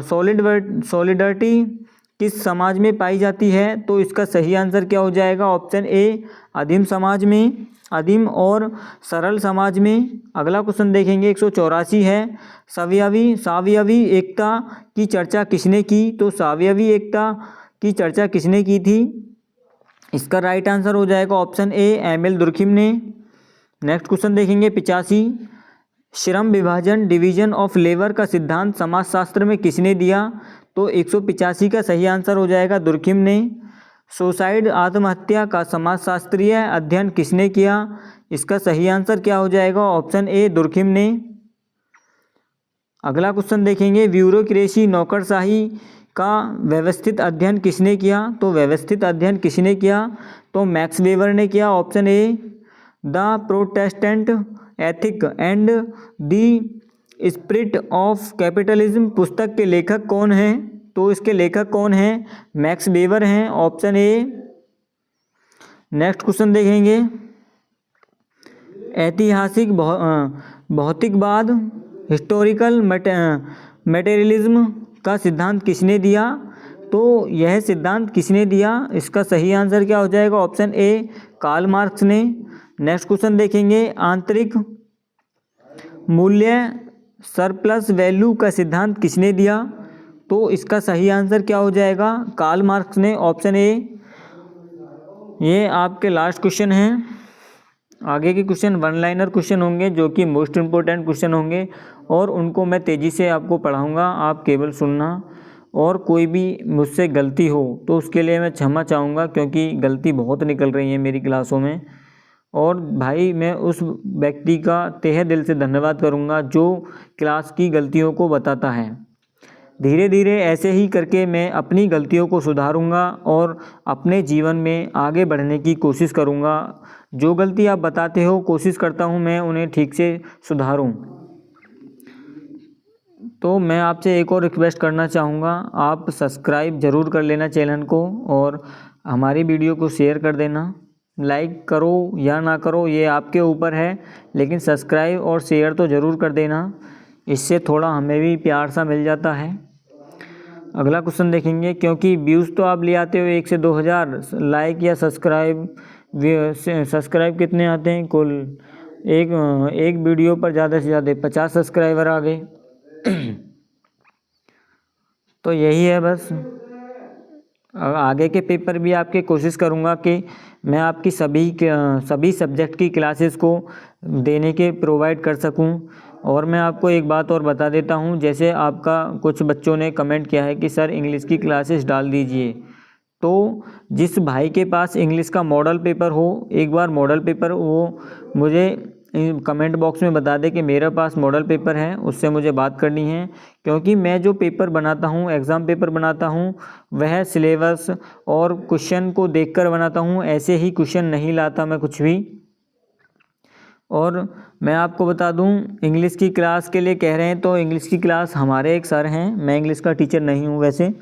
सॉलिडरिटी किस समाज में पाई जाती है? तो इसका सही आंसर क्या हो जाएगा ऑप्शन ए आदिम और सरल समाज में। अगला क्वेश्चन देखेंगे 184 है, सावयवी एकता की चर्चा किसने की? तो सावयवी एकता की चर्चा किसने की थी? इसका राइट आंसर हो जाएगा ऑप्शन ए एमिल दुर्खिम ने। नेक्स्ट क्वेश्चन देखेंगे 85, श्रम विभाजन डिवीजन ऑफ लेबर का सिद्धांत समाजशास्त्र में किसने दिया? तो 185 का सही आंसर हो जाएगा दुर्खिम ने। सुसाइड आत्महत्या का समाजशास्त्रीय अध्ययन किसने किया? इसका सही आंसर क्या हो जाएगा? ऑप्शन ए दुर्खिम ने। अगला क्वेश्चन देखेंगे, ब्यूरोक्रेसी नौकरशाही का व्यवस्थित अध्ययन किसने किया? तो व्यवस्थित अध्ययन किसने किया? तो मैक्स वेबर ने किया। Option A. The Protestant ethic and the spirit of capitalism पुस्तक के लेखक कौन हैं? तो इसके लेखक कौन हैं? मैक्स वेबर हैं। Option A. नेक्स्ट क्वेश्चन देखेंगे, ऐतिहासिक भौतिकवाद हिस्टोरिकल मटेरियलिज्म का सिद्धांत किसने दिया? तो यह सिद्धांत किसने दिया? इसका सही आंसर क्या हो जाएगा? ऑप्शन ए कार्ल मार्क्स ने। नेक्स्ट क्वेश्चन देखेंगे, आंतरिक मूल्य सरप्लस वैल्यू का सिद्धांत किसने दिया? तो इसका सही आंसर क्या हो जाएगा? कार्ल मार्क्स ने। Option A. ये आपके लास्ट क्वेश्चन हैं। आगे के क्वेश्चन वन लाइनर क्वेश्चन होंगे जो कि मोस्ट इम्पोर्टेंट क्वेश्चन होंगे और उनको मैं तेज़ी से आपको पढ़ाऊंगा, आप केवल सुनना। और कोई भी मुझसे गलती हो तो उसके लिए मैं क्षमा चाहूँगा, क्योंकि गलती बहुत निकल रही है मेरी क्लासों में। और भाई मैं उस व्यक्ति का तहे दिल से धन्यवाद करूँगा जो क्लास की गलतियों को बताता है। धीरे धीरे ऐसे ही करके मैं अपनी गलतियों को सुधारूंगा और अपने जीवन में आगे बढ़ने की कोशिश करूंगा। जो गलती आप बताते हो कोशिश करता हूं मैं उन्हें ठीक से सुधारूं। तो मैं आपसे एक और रिक्वेस्ट करना चाहूँगा, आप सब्सक्राइब ज़रूर कर लेना चैनल को और हमारी वीडियो को शेयर कर देना। लाइक करो या ना करो ये आपके ऊपर है, लेकिन सब्सक्राइब और शेयर तो ज़रूर कर देना, इससे थोड़ा हमें भी प्यार सा मिल जाता है। अगला क्वेश्चन देखेंगे, क्योंकि व्यूज़ तो आप ले आते हो 1 से 2000, लाइक या सब्सक्राइब कितने आते हैं? कुल एक वीडियो पर ज़्यादा से ज़्यादा 50 सब्सक्राइबर आ गए। तो यही है बस। आगे के पेपर भी आपके कोशिश करूँगा कि मैं आपकी सभी सब्जेक्ट की क्लासेस को देने के प्रोवाइड कर सकूँ। और मैं आपको एक बात और बता देता हूँ, जैसे आपका कुछ बच्चों ने कमेंट किया है कि सर इंग्लिश की क्लासेस डाल दीजिए। तो जिस भाई के पास इंग्लिश का मॉडल पेपर हो, एक बार मॉडल पेपर वो मुझे कमेंट बॉक्स में बता दे कि मेरे पास मॉडल पेपर है, उससे मुझे बात करनी है। क्योंकि मैं जो पेपर बनाता हूँ, एग्ज़ाम पेपर बनाता हूँ, वह सिलेबस और क्वेश्चन को देखकर बनाता हूँ, ऐसे ही क्वेश्चन नहीं लाता मैं कुछ भी। और मैं आपको बता दूं, इंग्लिश की क्लास के लिए कह रहे हैं तो इंग्लिश की क्लास हमारे एक सर हैं, मैं इंग्लिश का टीचर नहीं हूं, वैसे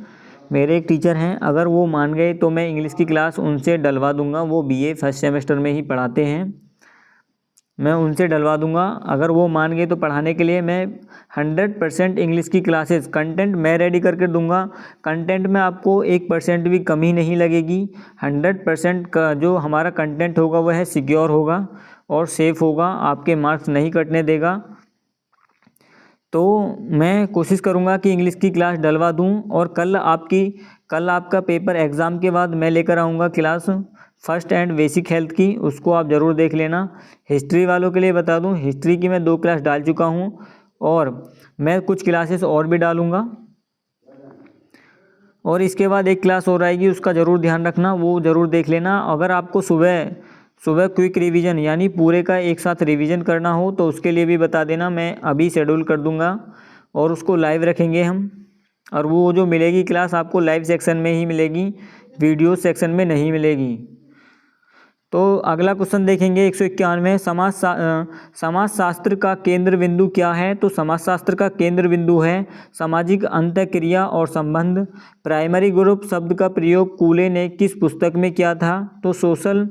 मेरे एक टीचर हैं, अगर वो मान गए तो मैं इंग्लिश की क्लास उनसे डलवा दूंगा। वो बीए फर्स्ट सेमेस्टर में ही पढ़ाते हैं, मैं उनसे डलवा दूंगा। अगर वो मान गए तो पढ़ाने के लिए मैं 100% इंग्लिश की क्लासेस कंटेंट मैं रेडी करके दूंगा। कंटेंट में आपको 1% भी कमी नहीं लगेगी। 100% का जो हमारा कंटेंट होगा वह है सिक्योर होगा और सेफ़ होगा, आपके मार्क्स नहीं कटने देगा। तो मैं कोशिश करूंगा कि इंग्लिश की क्लास डलवा दूं। और कल आपका पेपर एग्ज़ाम के बाद मैं लेकर आऊंगा class first and basic health की, उसको आप ज़रूर देख लेना। हिस्ट्री वालों के लिए बता दूं, हिस्ट्री की मैं 2 क्लास डाल चुका हूं और मैं कुछ क्लासेस और भी डालूँगा। और इसके बाद एक क्लास और आएगी, उसका ज़रूर ध्यान रखना, वो ज़रूर देख लेना। अगर आपको सुबह क्विक रिवीजन यानी पूरे का एक साथ रिवीजन करना हो तो उसके लिए भी बता देना, मैं अभी शेड्यूल कर दूंगा और उसको लाइव रखेंगे हम। और वो जो मिलेगी क्लास आपको लाइव सेक्शन में ही मिलेगी, वीडियो सेक्शन में नहीं मिलेगी। तो अगला क्वेश्चन देखेंगे 191, समाजशास्त्र का केंद्र बिंदु क्या है? तो समाजशास्त्र का केंद्र बिंदु है सामाजिक अंतःक्रिया और संबंध। प्राइमरी ग्रुप शब्द का प्रयोग कूले ने किस पुस्तक में किया था? तो सोशल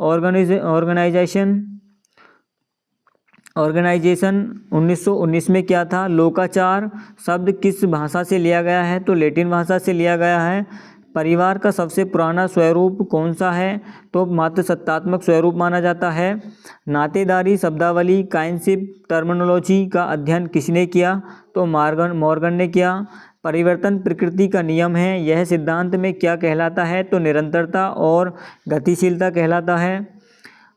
ऑर्गेनाइजेशन 1919 में किया था। लोकाचार शब्द किस भाषा से लिया गया है? तो लैटिन भाषा से लिया गया है। परिवार का सबसे पुराना स्वरूप कौन सा है? तो मातृसत्तात्मक स्वरूप माना जाता है। नातेदारी शब्दावली काइनशिप टर्मिनोलॉजी का अध्ययन किसने किया? तो मॉर्गन ने किया। परिवर्तन प्रकृति का नियम है, यह सिद्धांत में क्या कहलाता है? तो निरंतरता और गतिशीलता कहलाता है।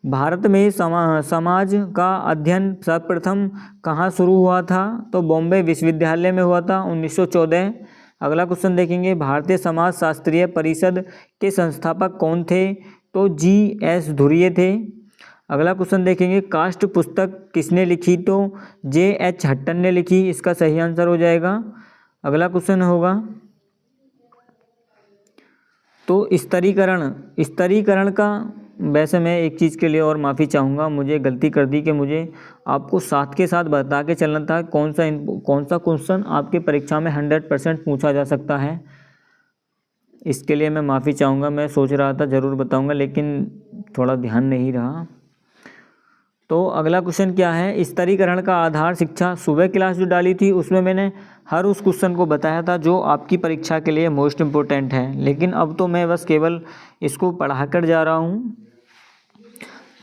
भारत में समाज का अध्ययन सर्वप्रथम कहाँ शुरू हुआ था? तो बॉम्बे विश्वविद्यालय में हुआ था 1914। अगला क्वेश्चन देखेंगे, भारतीय समाज शास्त्रीय परिषद के संस्थापक कौन थे? तो G.S. धुर्वे थे। अगला क्वेश्चन देखेंगे, कास्ट पुस्तक किसने लिखी? तो J.H. हट्टन ने लिखी, इसका सही आंसर हो जाएगा। अगला क्वेश्चन होगा, तो स्तरीकरण का, वैसे मैं एक चीज़ के लिए और माफ़ी चाहूँगा, मुझे गलती कर दी कि मुझे आपको साथ के साथ बता के चलना था कौन सा क्वेश्चन आपके परीक्षा में 100% पूछा जा सकता है। इसके लिए मैं माफ़ी चाहूँगा। मैं सोच रहा था ज़रूर बताऊँगा, लेकिन थोड़ा ध्यान नहीं रहा। तो अगला क्वेश्चन क्या है, स्तरीकरण का आधार शिक्षा। सुबह क्लास जो डाली थी उसमें मैंने हर उस क्वेश्चन को बताया था जो आपकी परीक्षा के लिए मोस्ट इम्पोर्टेंट है, लेकिन अब तो मैं बस केवल इसको पढ़ाकर जा रहा हूँ।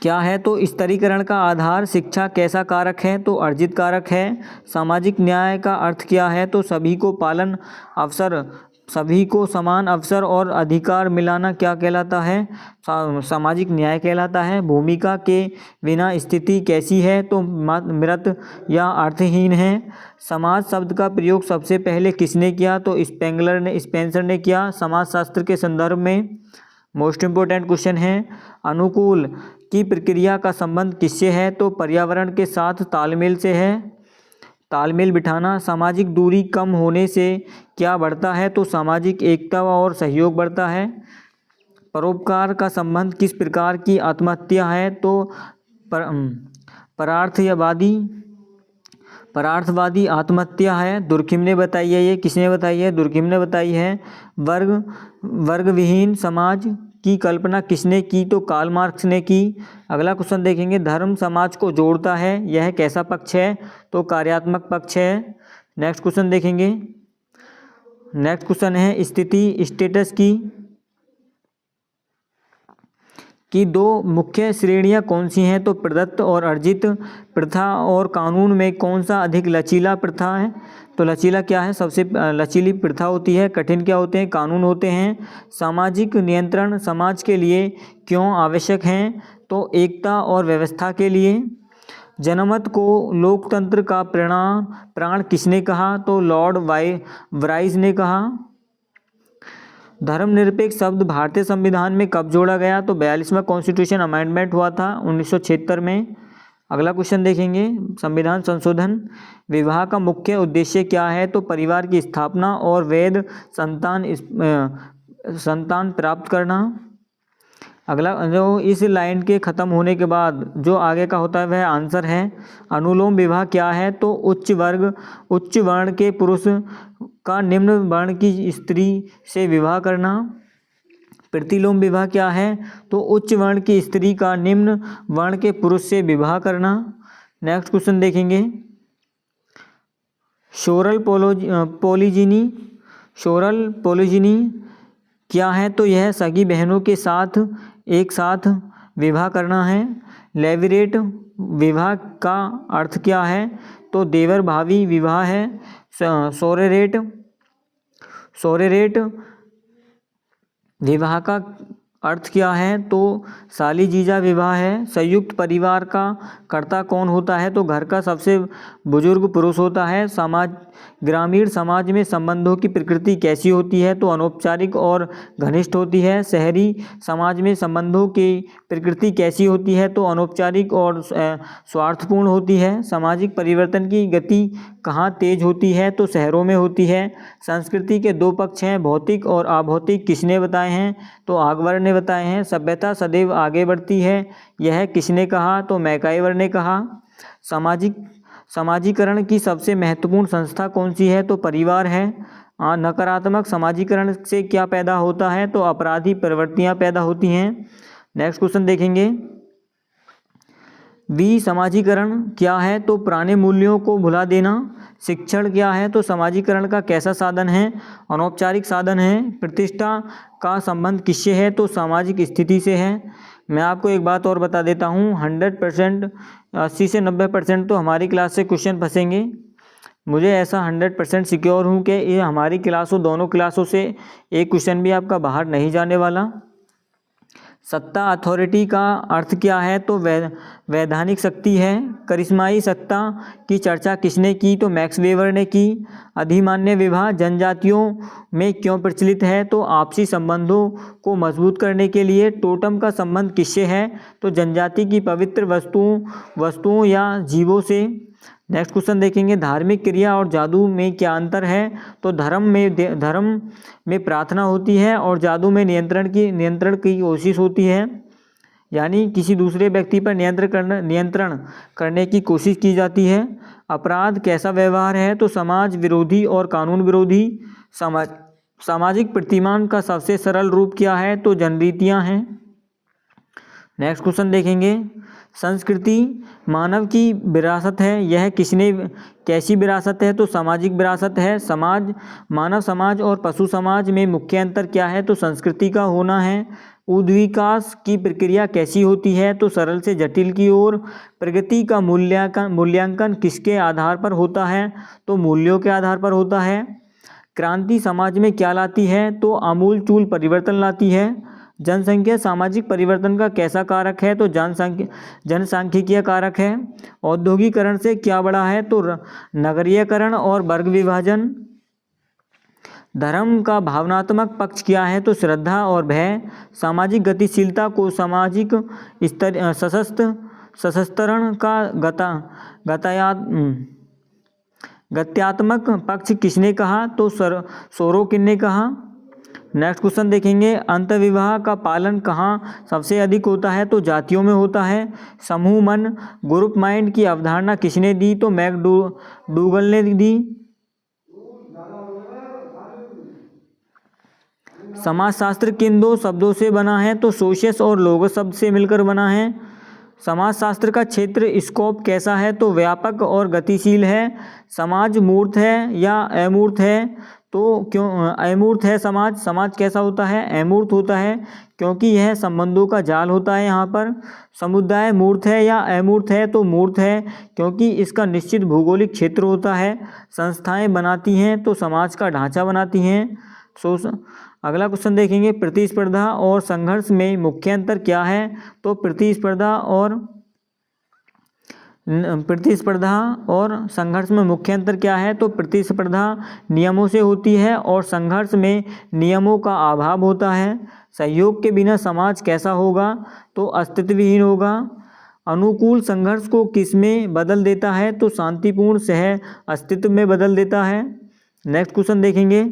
क्या है? तो स्तरीकरण का आधार शिक्षा कैसा कारक है? तो अर्जित कारक है। सामाजिक न्याय का अर्थ क्या है? तो सभी को समान अवसर और अधिकार मिलाना क्या कहलाता है? सामाजिक न्याय कहलाता है। भूमिका के बिना स्थिति कैसी है? तो मृत या अर्थहीन है। समाज शब्द का प्रयोग सबसे पहले किसने किया? तो स्पेंसर ने किया समाजशास्त्र के संदर्भ में। मोस्ट इम्पोर्टेंट क्वेश्चन है, अनुकूल की प्रक्रिया का संबंध किससे है? तो पर्यावरण के साथ तालमेल से है। तालमेल बिठाना। सामाजिक दूरी कम होने से क्या बढ़ता है? तो सामाजिक एकता और सहयोग बढ़ता है। परोपकार का संबंध किस प्रकार की आत्महत्या है? तो परार्थवादी आत्महत्या है। दुर्खिम ने बताई है। ये किसने बताई है? दुर्खिम ने बताई है। वर्गविहीन समाज की कल्पना किसने की? तो कार्ल मार्क्स ने की। अगला क्वेश्चन देखेंगे, धर्म समाज को जोड़ता है, यह कैसा पक्ष है? तो कार्यात्मक पक्ष है। नेक्स्ट क्वेश्चन देखेंगे। नेक्स्ट क्वेश्चन है, स्टेटस की दो मुख्य श्रेणियां कौन सी हैं? तो प्रदत्त और अर्जित। प्रथा और कानून में कौन सा अधिक लचीला प्रथा है? तो लचीला क्या है? सबसे लचीली प्रथा होती है। कठिन क्या होते हैं? कानून होते हैं। सामाजिक नियंत्रण समाज के लिए क्यों आवश्यक हैं? तो एकता और व्यवस्था के लिए। जनमत को लोकतंत्र का प्राण किसने कहा? तो लॉर्ड वाइज ने कहा। धर्मनिरपेक्ष शब्द भारतीय संविधान में कब जोड़ा गया? तो 42वां कॉन्स्टिट्यूशन अमेंडमेंट हुआ था 1976 में। अगला क्वेश्चन देखेंगे, संविधान संशोधन। विवाह का मुख्य उद्देश्य क्या है? तो परिवार की स्थापना और वैध संतान प्राप्त करना। अगला, जो इस लाइन के ख़त्म होने के बाद जो आगे का होता है वह आंसर है। अनुलोम विवाह क्या है? तो उच्च वर्ण के पुरुष का निम्न वर्ण की स्त्री से विवाह करना। प्रतिलोम विवाह क्या है? तो उच्च वर्ण की स्त्री का निम्न वर्ण के पुरुष से विवाह करना। नेक्स्ट क्वेश्चन देखेंगे, शोरल पोलिजिनी क्या है? तो यह सगी बहनों के साथ एक साथ विवाह करना है। लेविरेट विवाह का अर्थ क्या है? तो देवर भावी विवाह है। सोरेरेट विवाह का अर्थ क्या है? तो साली जीजा विवाह है। संयुक्त परिवार का कर्ता कौन होता है? तो घर का सबसे बुजुर्ग पुरुष होता है। ग्रामीण समाज में संबंधों की प्रकृति कैसी होती है? तो अनौपचारिक और घनिष्ठ होती है। शहरी समाज में संबंधों की प्रकृति कैसी होती है? तो अनौपचारिक और स्वार्थपूर्ण होती है। सामाजिक परिवर्तन की गति कहाँ तेज होती है? तो शहरों में होती है। संस्कृति के दो पक्ष हैं, भौतिक और अभौतिक, किसने बताए हैं? तो आगवर ने बताए हैं। सभ्यता सदैव आगे बढ़ती है, यह किसने कहा? तो मैकाइवर ने कहा। समाजीकरण की सबसे महत्वपूर्ण संस्था कौन सी है? तो परिवार है। नकारात्मक समाजीकरण से क्या पैदा होता है? तो अपराधी प्रवृत्तियां पैदा होती हैं। नेक्स्ट क्वेश्चन देखेंगे, समाजीकरण क्या है? तो पुराने मूल्यों को भुला देना। शिक्षण क्या है? तो समाजीकरण का कैसा साधन है? अनौपचारिक साधन है। प्रतिष्ठा का संबंध किससे है? तो सामाजिक स्थिति से है। मैं आपको एक बात और बता देता हूँ, 100% 80 से 90% तो हमारी क्लास से क्वेश्चन फंसेंगे। मुझे ऐसा 100% सिक्योर हूँ कि ये हमारी क्लासों, दोनों क्लासों से एक क्वेश्चन भी आपका बाहर नहीं जाने वाला। सत्ता अथॉरिटी का अर्थ क्या है? तो वैधानिक शक्ति है। करिश्माई सत्ता की चर्चा किसने की? तो मैक्स वेबर ने की। अधिमान्य विवाह जनजातियों में क्यों प्रचलित है? तो आपसी संबंधों को मजबूत करने के लिए। टोटम का संबंध किससे है? तो जनजाति की पवित्र वस्तुओं या जीवों से। नेक्स्ट क्वेश्चन देखेंगे, धार्मिक क्रिया और जादू में क्या अंतर है? तो धर्म में प्रार्थना होती है और जादू में नियंत्रण की कोशिश होती है, यानी किसी दूसरे व्यक्ति पर नियंत्रण करने की कोशिश की जाती है। अपराध कैसा व्यवहार है? तो समाज विरोधी और कानून विरोधी। सामाजिक प्रतिमान का सबसे सरल रूप क्या है? तो जनरीतियाँ हैं। नेक्स्ट क्वेश्चन देखेंगे, संस्कृति मानव की विरासत है, यह कैसी विरासत है? तो सामाजिक विरासत है। मानव समाज और पशु समाज में मुख्य अंतर क्या है? तो संस्कृति का होना है। उद्विकास की प्रक्रिया कैसी होती है? तो सरल से जटिल की ओर। प्रगति का मूल्यांकन किसके आधार पर होता है? तो मूल्यों के आधार पर होता है। क्रांति समाज में क्या लाती है? तो आमूलचूल परिवर्तन लाती है। जनसंख्या सामाजिक परिवर्तन का कैसा कारक है? तो जनसांख्यिकीय कारक है। औद्योगिकरण से क्या बढ़ा है? तो नगरीयकरण और वर्ग विभाजन। धर्म का भावनात्मक पक्ष क्या है? तो श्रद्धा और भय। सामाजिक गतिशीलता को सामाजिक सशस्त्रण का गत्यात्मक पक्ष किसने कहा? तो सोरोकिन ने कहा। नेक्स्ट क्वेश्चन देखेंगे, अंतर्विवाह का पालन कहाँ सबसे अधिक होता है? तो जातियों में होता है। समूह मन ग्रुप माइंड की अवधारणा किसने दी? तो मैकडूगल ने दी। समाजशास्त्र किन दो शब्दों से बना है? तो सोशियस और लोगोस शब्द से मिलकर बना है। समाजशास्त्र का क्षेत्र स्कोप कैसा है? तो व्यापक और गतिशील है। समाज मूर्त है या अमूर्त है? तो क्यों अमूर्त है? समाज कैसा होता है? अमूर्त होता है, क्योंकि यह संबंधों का जाल होता है यहाँ पर। समुदाय मूर्त है या अमूर्त है? तो मूर्त है, क्योंकि इसका निश्चित भौगोलिक क्षेत्र होता है। संस्थाएं बनाती हैं तो समाज का ढांचा बनाती हैं। अगला क्वेश्चन देखेंगे, प्रतिस्पर्धा और संघर्ष में मुख्य अंतर क्या है? तो प्रतिस्पर्धा और संघर्ष में मुख्य अंतर क्या है? तो प्रतिस्पर्धा नियमों से होती है और संघर्ष में नियमों का अभाव होता है। सहयोग के बिना समाज कैसा होगा? तो अस्तित्वहीन होगा। अनुकूल संघर्ष को किस में बदल देता है? तो शांतिपूर्ण सह अस्तित्व में बदल देता है। नेक्स्ट क्वेश्चन देखेंगे,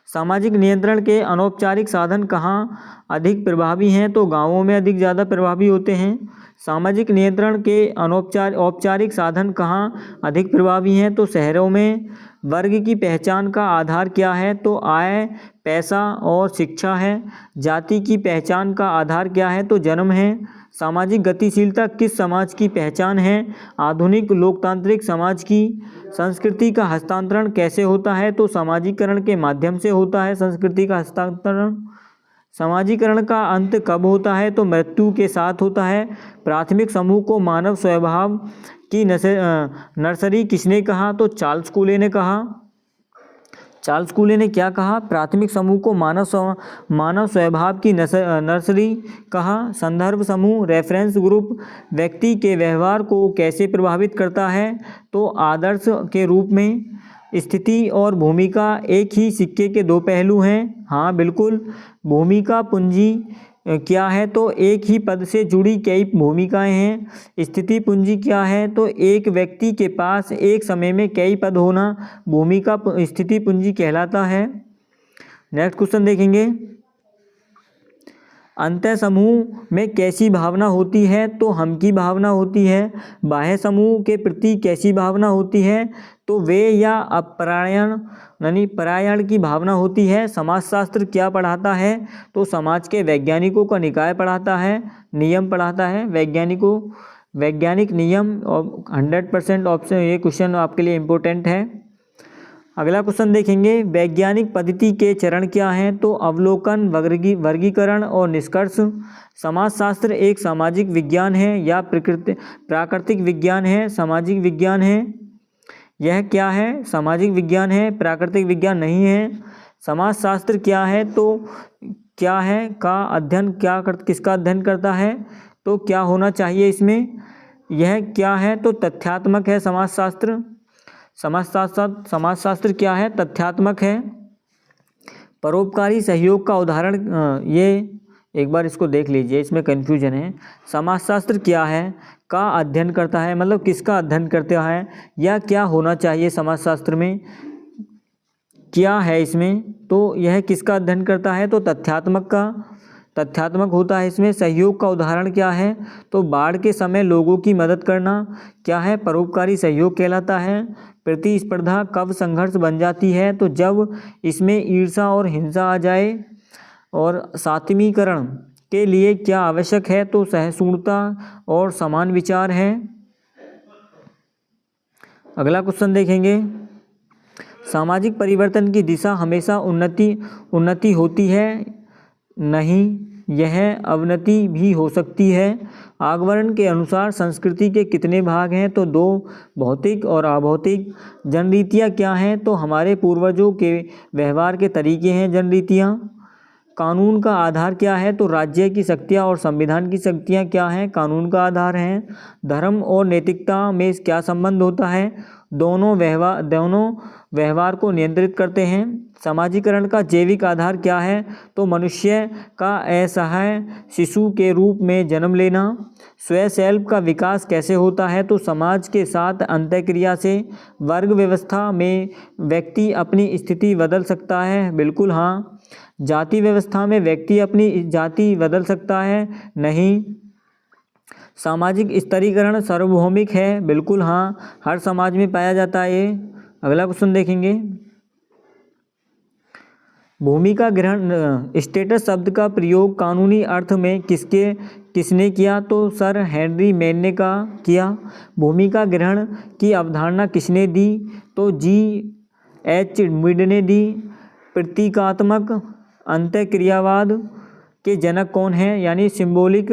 सामाजिक नियंत्रण के अनौपचारिक साधन कहाँ अधिक प्रभावी हैं? तो गांवों में अधिक ज़्यादा प्रभावी होते हैं। सामाजिक नियंत्रण के औपचारिक साधन कहाँ अधिक प्रभावी हैं? तो शहरों में। वर्ग की पहचान का आधार क्या है? तो आय, पैसा और शिक्षा है। जाति की पहचान का आधार क्या है? तो जन्म है। सामाजिक गतिशीलता किस समाज की पहचान है? आधुनिक लोकतांत्रिक समाज की। संस्कृति का हस्तांतरण कैसे होता है? तो सामाजिकरण के माध्यम से होता है संस्कृति का हस्तांतरण। समाजीकरण का अंत कब होता है? तो मृत्यु के साथ होता है। प्राथमिक समूह को मानव स्वभाव की नर्सरी किसने कहा? तो चार्ल्स कूले ने कहा। चार्ल्स कूले ने क्या कहा? प्राथमिक समूह को मानव स्वभाव की नर्सरी कहा। संदर्भ समूह रेफरेंस ग्रुप व्यक्ति के व्यवहार को कैसे प्रभावित करता है? तो आदर्श के रूप में। स्थिति और भूमिका एक ही सिक्के के दो पहलू हैं। हाँ बिल्कुल। भूमिका पूंजी क्या है? तो एक ही पद से जुड़ी कई भूमिकाएं हैं। स्थिति पूंजी क्या है? तो एक व्यक्ति के पास एक समय में कई पद होना भूमिका स्थिति पूंजी कहलाता है। नेक्स्ट क्वेश्चन देखेंगे, अंतः समूह में कैसी भावना होती है? तो हम की भावना होती है। बाह्य समूह के प्रति कैसी भावना होती है? तो वे या परायण की भावना होती है। समाजशास्त्र क्या पढ़ाता है? तो समाज के वैज्ञानिकों का निकाय पढ़ाता है, नियम पढ़ाता है। वैज्ञानिक नियम और 100% ऑप्शन, ये क्वेश्चन आपके लिए इम्पोर्टेंट है। अगला क्वेश्चन देखेंगे, वैज्ञानिक पद्धति के चरण क्या हैं? तो अवलोकन, वर्गीकरण और निष्कर्ष। समाजशास्त्र एक सामाजिक विज्ञान है या प्राकृतिक विज्ञान है? सामाजिक विज्ञान है। यह क्या है? सामाजिक विज्ञान है, प्राकृतिक विज्ञान नहीं है। समाजशास्त्र क्या है? तो क्या है का अध्ययन किसका अध्ययन करता है, तो क्या होना चाहिए इसमें, यह क्या है तो तथ्यात्मक है समाजशास्त्र। समाजशास्त्र क्या है, तथ्यात्मक है। परोपकारी सहयोग का उदाहरण, ये एक बार इसको देख लीजिए, इसमें कन्फ्यूजन है। समाजशास्त्र क्या है का अध्ययन करता है, मतलब किसका अध्ययन करता है, या क्या होना चाहिए समाजशास्त्र में, क्या है इसमें, तो यह किसका अध्ययन करता है, तो तथ्यात्मक होता है इसमें। सहयोग का उदाहरण क्या है, तो बाढ़ के समय लोगों की मदद करना क्या है, परोपकारी सहयोग कहलाता है। प्रतिस्पर्धा कब संघर्ष बन जाती है, तो जब इसमें ईर्ष्या और हिंसा आ जाए। और सात्वीकरण के लिए क्या आवश्यक है, तो सहिष्णुता और समान विचार है। अगला क्वेश्चन देखेंगे, सामाजिक परिवर्तन की दिशा हमेशा उन्नति होती है, नहीं, यह अवनति भी हो सकती है। आगवर्ण के अनुसार संस्कृति के कितने भाग हैं, तो 2, भौतिक और अभौतिक। जनरीतियाँ क्या हैं, तो हमारे पूर्वजों के व्यवहार के तरीके हैं जनरीतियाँ। कानून का आधार क्या है, तो राज्य की शक्तियाँ और संविधान की शक्तियाँ क्या हैं, कानून का आधार हैं। धर्म और नैतिकता में क्या संबंध होता है, दोनों व्यवहार को नियंत्रित करते हैं। समाजीकरण का जैविक आधार क्या है, तो मनुष्य का असहाय शिशु के रूप में जन्म लेना। स्वयं का विकास कैसे होता है, तो समाज के साथ अंतःक्रिया से। वर्ग व्यवस्था में व्यक्ति अपनी स्थिति बदल सकता है, बिल्कुल हाँ। जाति व्यवस्था में व्यक्ति अपनी जाति बदल सकता है, नहीं। सामाजिक स्तरीकरण सार्वभौमिक है, बिल्कुल हाँ, हर समाज में पाया जाता है ये। अगला क्वेश्चन देखेंगे, भूमिका ग्रहण स्टेटस शब्द का प्रयोग कानूनी अर्थ में किसने किया, तो सर हेनरी मैन ने किया। भूमिका ग्रहण की अवधारणा किसने दी, तो G.H. मिड ने दी। प्रतीकात्मक अंतःक्रियावाद के जनक कौन हैं, यानी सिंबॉलिक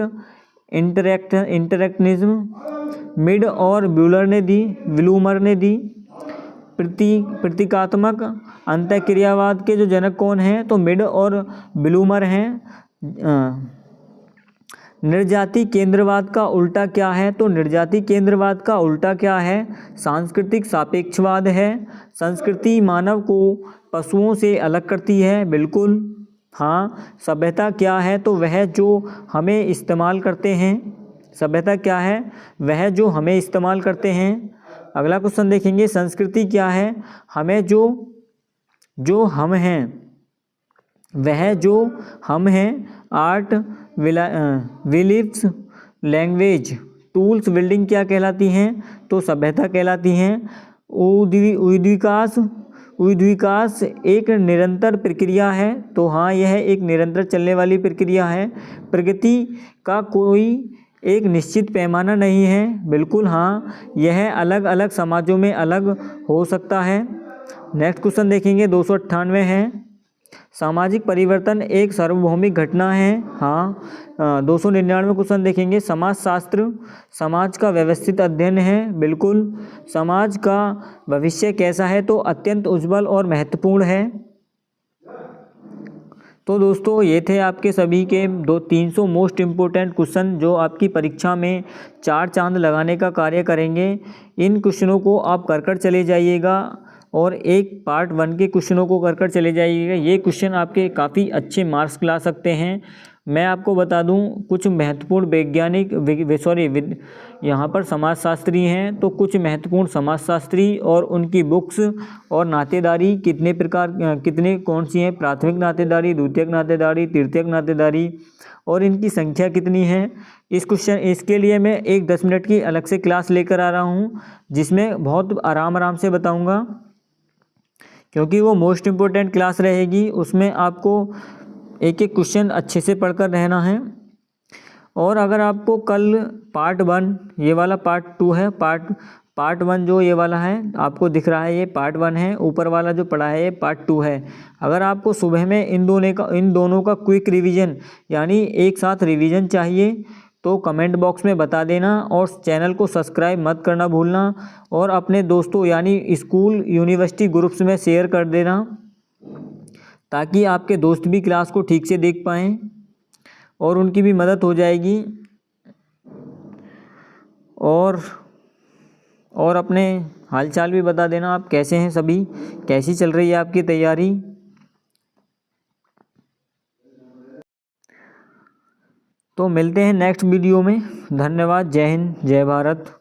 इंटरैक्शनिज्म, मिड और विलूमर ने दी। प्रतीकात्मक अंतःक्रियावाद के जो जनक कौन हैं, तो मिड और विलूमर हैं। निर्जाति केंद्रवाद का उल्टा क्या है, तो निर्जाति केंद्रवाद का उल्टा क्या है, सांस्कृतिक सापेक्षवाद है। संस्कृति मानव को पशुओं से अलग करती है, बिल्कुल हाँ। सभ्यता क्या है, तो वह जो हमें इस्तेमाल करते हैं। सभ्यता क्या है, वह जो हमें इस्तेमाल करते हैं। अगला क्वेश्चन देखेंगे, संस्कृति क्या है, हमें जो हम हैं, वह जो हम हैं। Art, beliefs, language, tools, building क्या कहलाती हैं, तो सभ्यता कहलाती हैं। उद्विकास एक निरंतर प्रक्रिया है, तो हाँ, यह एक निरंतर चलने वाली प्रक्रिया है। प्रगति का कोई एक निश्चित पैमाना नहीं है, बिल्कुल हाँ, यह अलग अलग समाजों में अलग हो सकता है। नेक्स्ट क्वेश्चन देखेंगे, 298 है, सामाजिक परिवर्तन एक सार्वभौमिक घटना है, हाँ। 299 क्वेश्चन देखेंगे, समाजशास्त्र समाज का व्यवस्थित अध्ययन है, बिल्कुल। समाज का भविष्य कैसा है, तो अत्यंत उज्जवल और महत्वपूर्ण है। तो दोस्तों, ये थे आपके सभी के 300 मोस्ट इम्पोर्टेंट क्वेश्चन जो आपकी परीक्षा में 4 चांद लगाने का कार्य करेंगे। इन क्वेश्चनों को आप कर चले जाइएगा और एक पार्ट 1 के क्वेश्चनों को कर चले जाइएगा। ये क्वेश्चन आपके काफ़ी अच्छे मार्क्स ला सकते हैं। मैं आपको बता दूं, कुछ महत्वपूर्ण वैज्ञानिक यहाँ पर समाजशास्त्री हैं, तो कुछ महत्वपूर्ण समाजशास्त्री और उनकी बुक्स और नातेदारी कितने कौन सी हैं, प्राथमिक नातेदारी, द्वितीयक नातेदारी, तृतीयक नातेदारी, और इनकी संख्या कितनी है। इसके लिए मैं एक 10 मिनट की अलग से क्लास लेकर आ रहा हूँ, जिसमें बहुत आराम से बताऊँगा, क्योंकि वो मोस्ट इम्पोर्टेंट क्लास रहेगी। उसमें आपको एक एक क्वेश्चन अच्छे से पढ़कर रहना है। और अगर आपको कल पार्ट 1, ये वाला पार्ट 2 है, पार्ट 1 जो ये वाला है आपको दिख रहा है, ये पार्ट 1 है, ऊपर वाला जो पढ़ा है ये पार्ट 2 है। अगर आपको सुबह में इन दोनों का क्विक रिवीजन यानी एक साथ रिवीजन चाहिए तो कमेंट बॉक्स में बता देना, और चैनल को सब्सक्राइब मत करना भूलना, और अपने दोस्तों यानी स्कूल यूनिवर्सिटी ग्रुप्स में शेयर कर देना, ताकि आपके दोस्त भी क्लास को ठीक से देख पाएँ और उनकी भी मदद हो जाएगी। और अपने हालचाल भी बता देना, आप कैसे हैं सभी, कैसी चल रही है आपकी तैयारी। तो मिलते हैं नेक्स्ट वीडियो में। धन्यवाद। जय हिंद, जय भारत।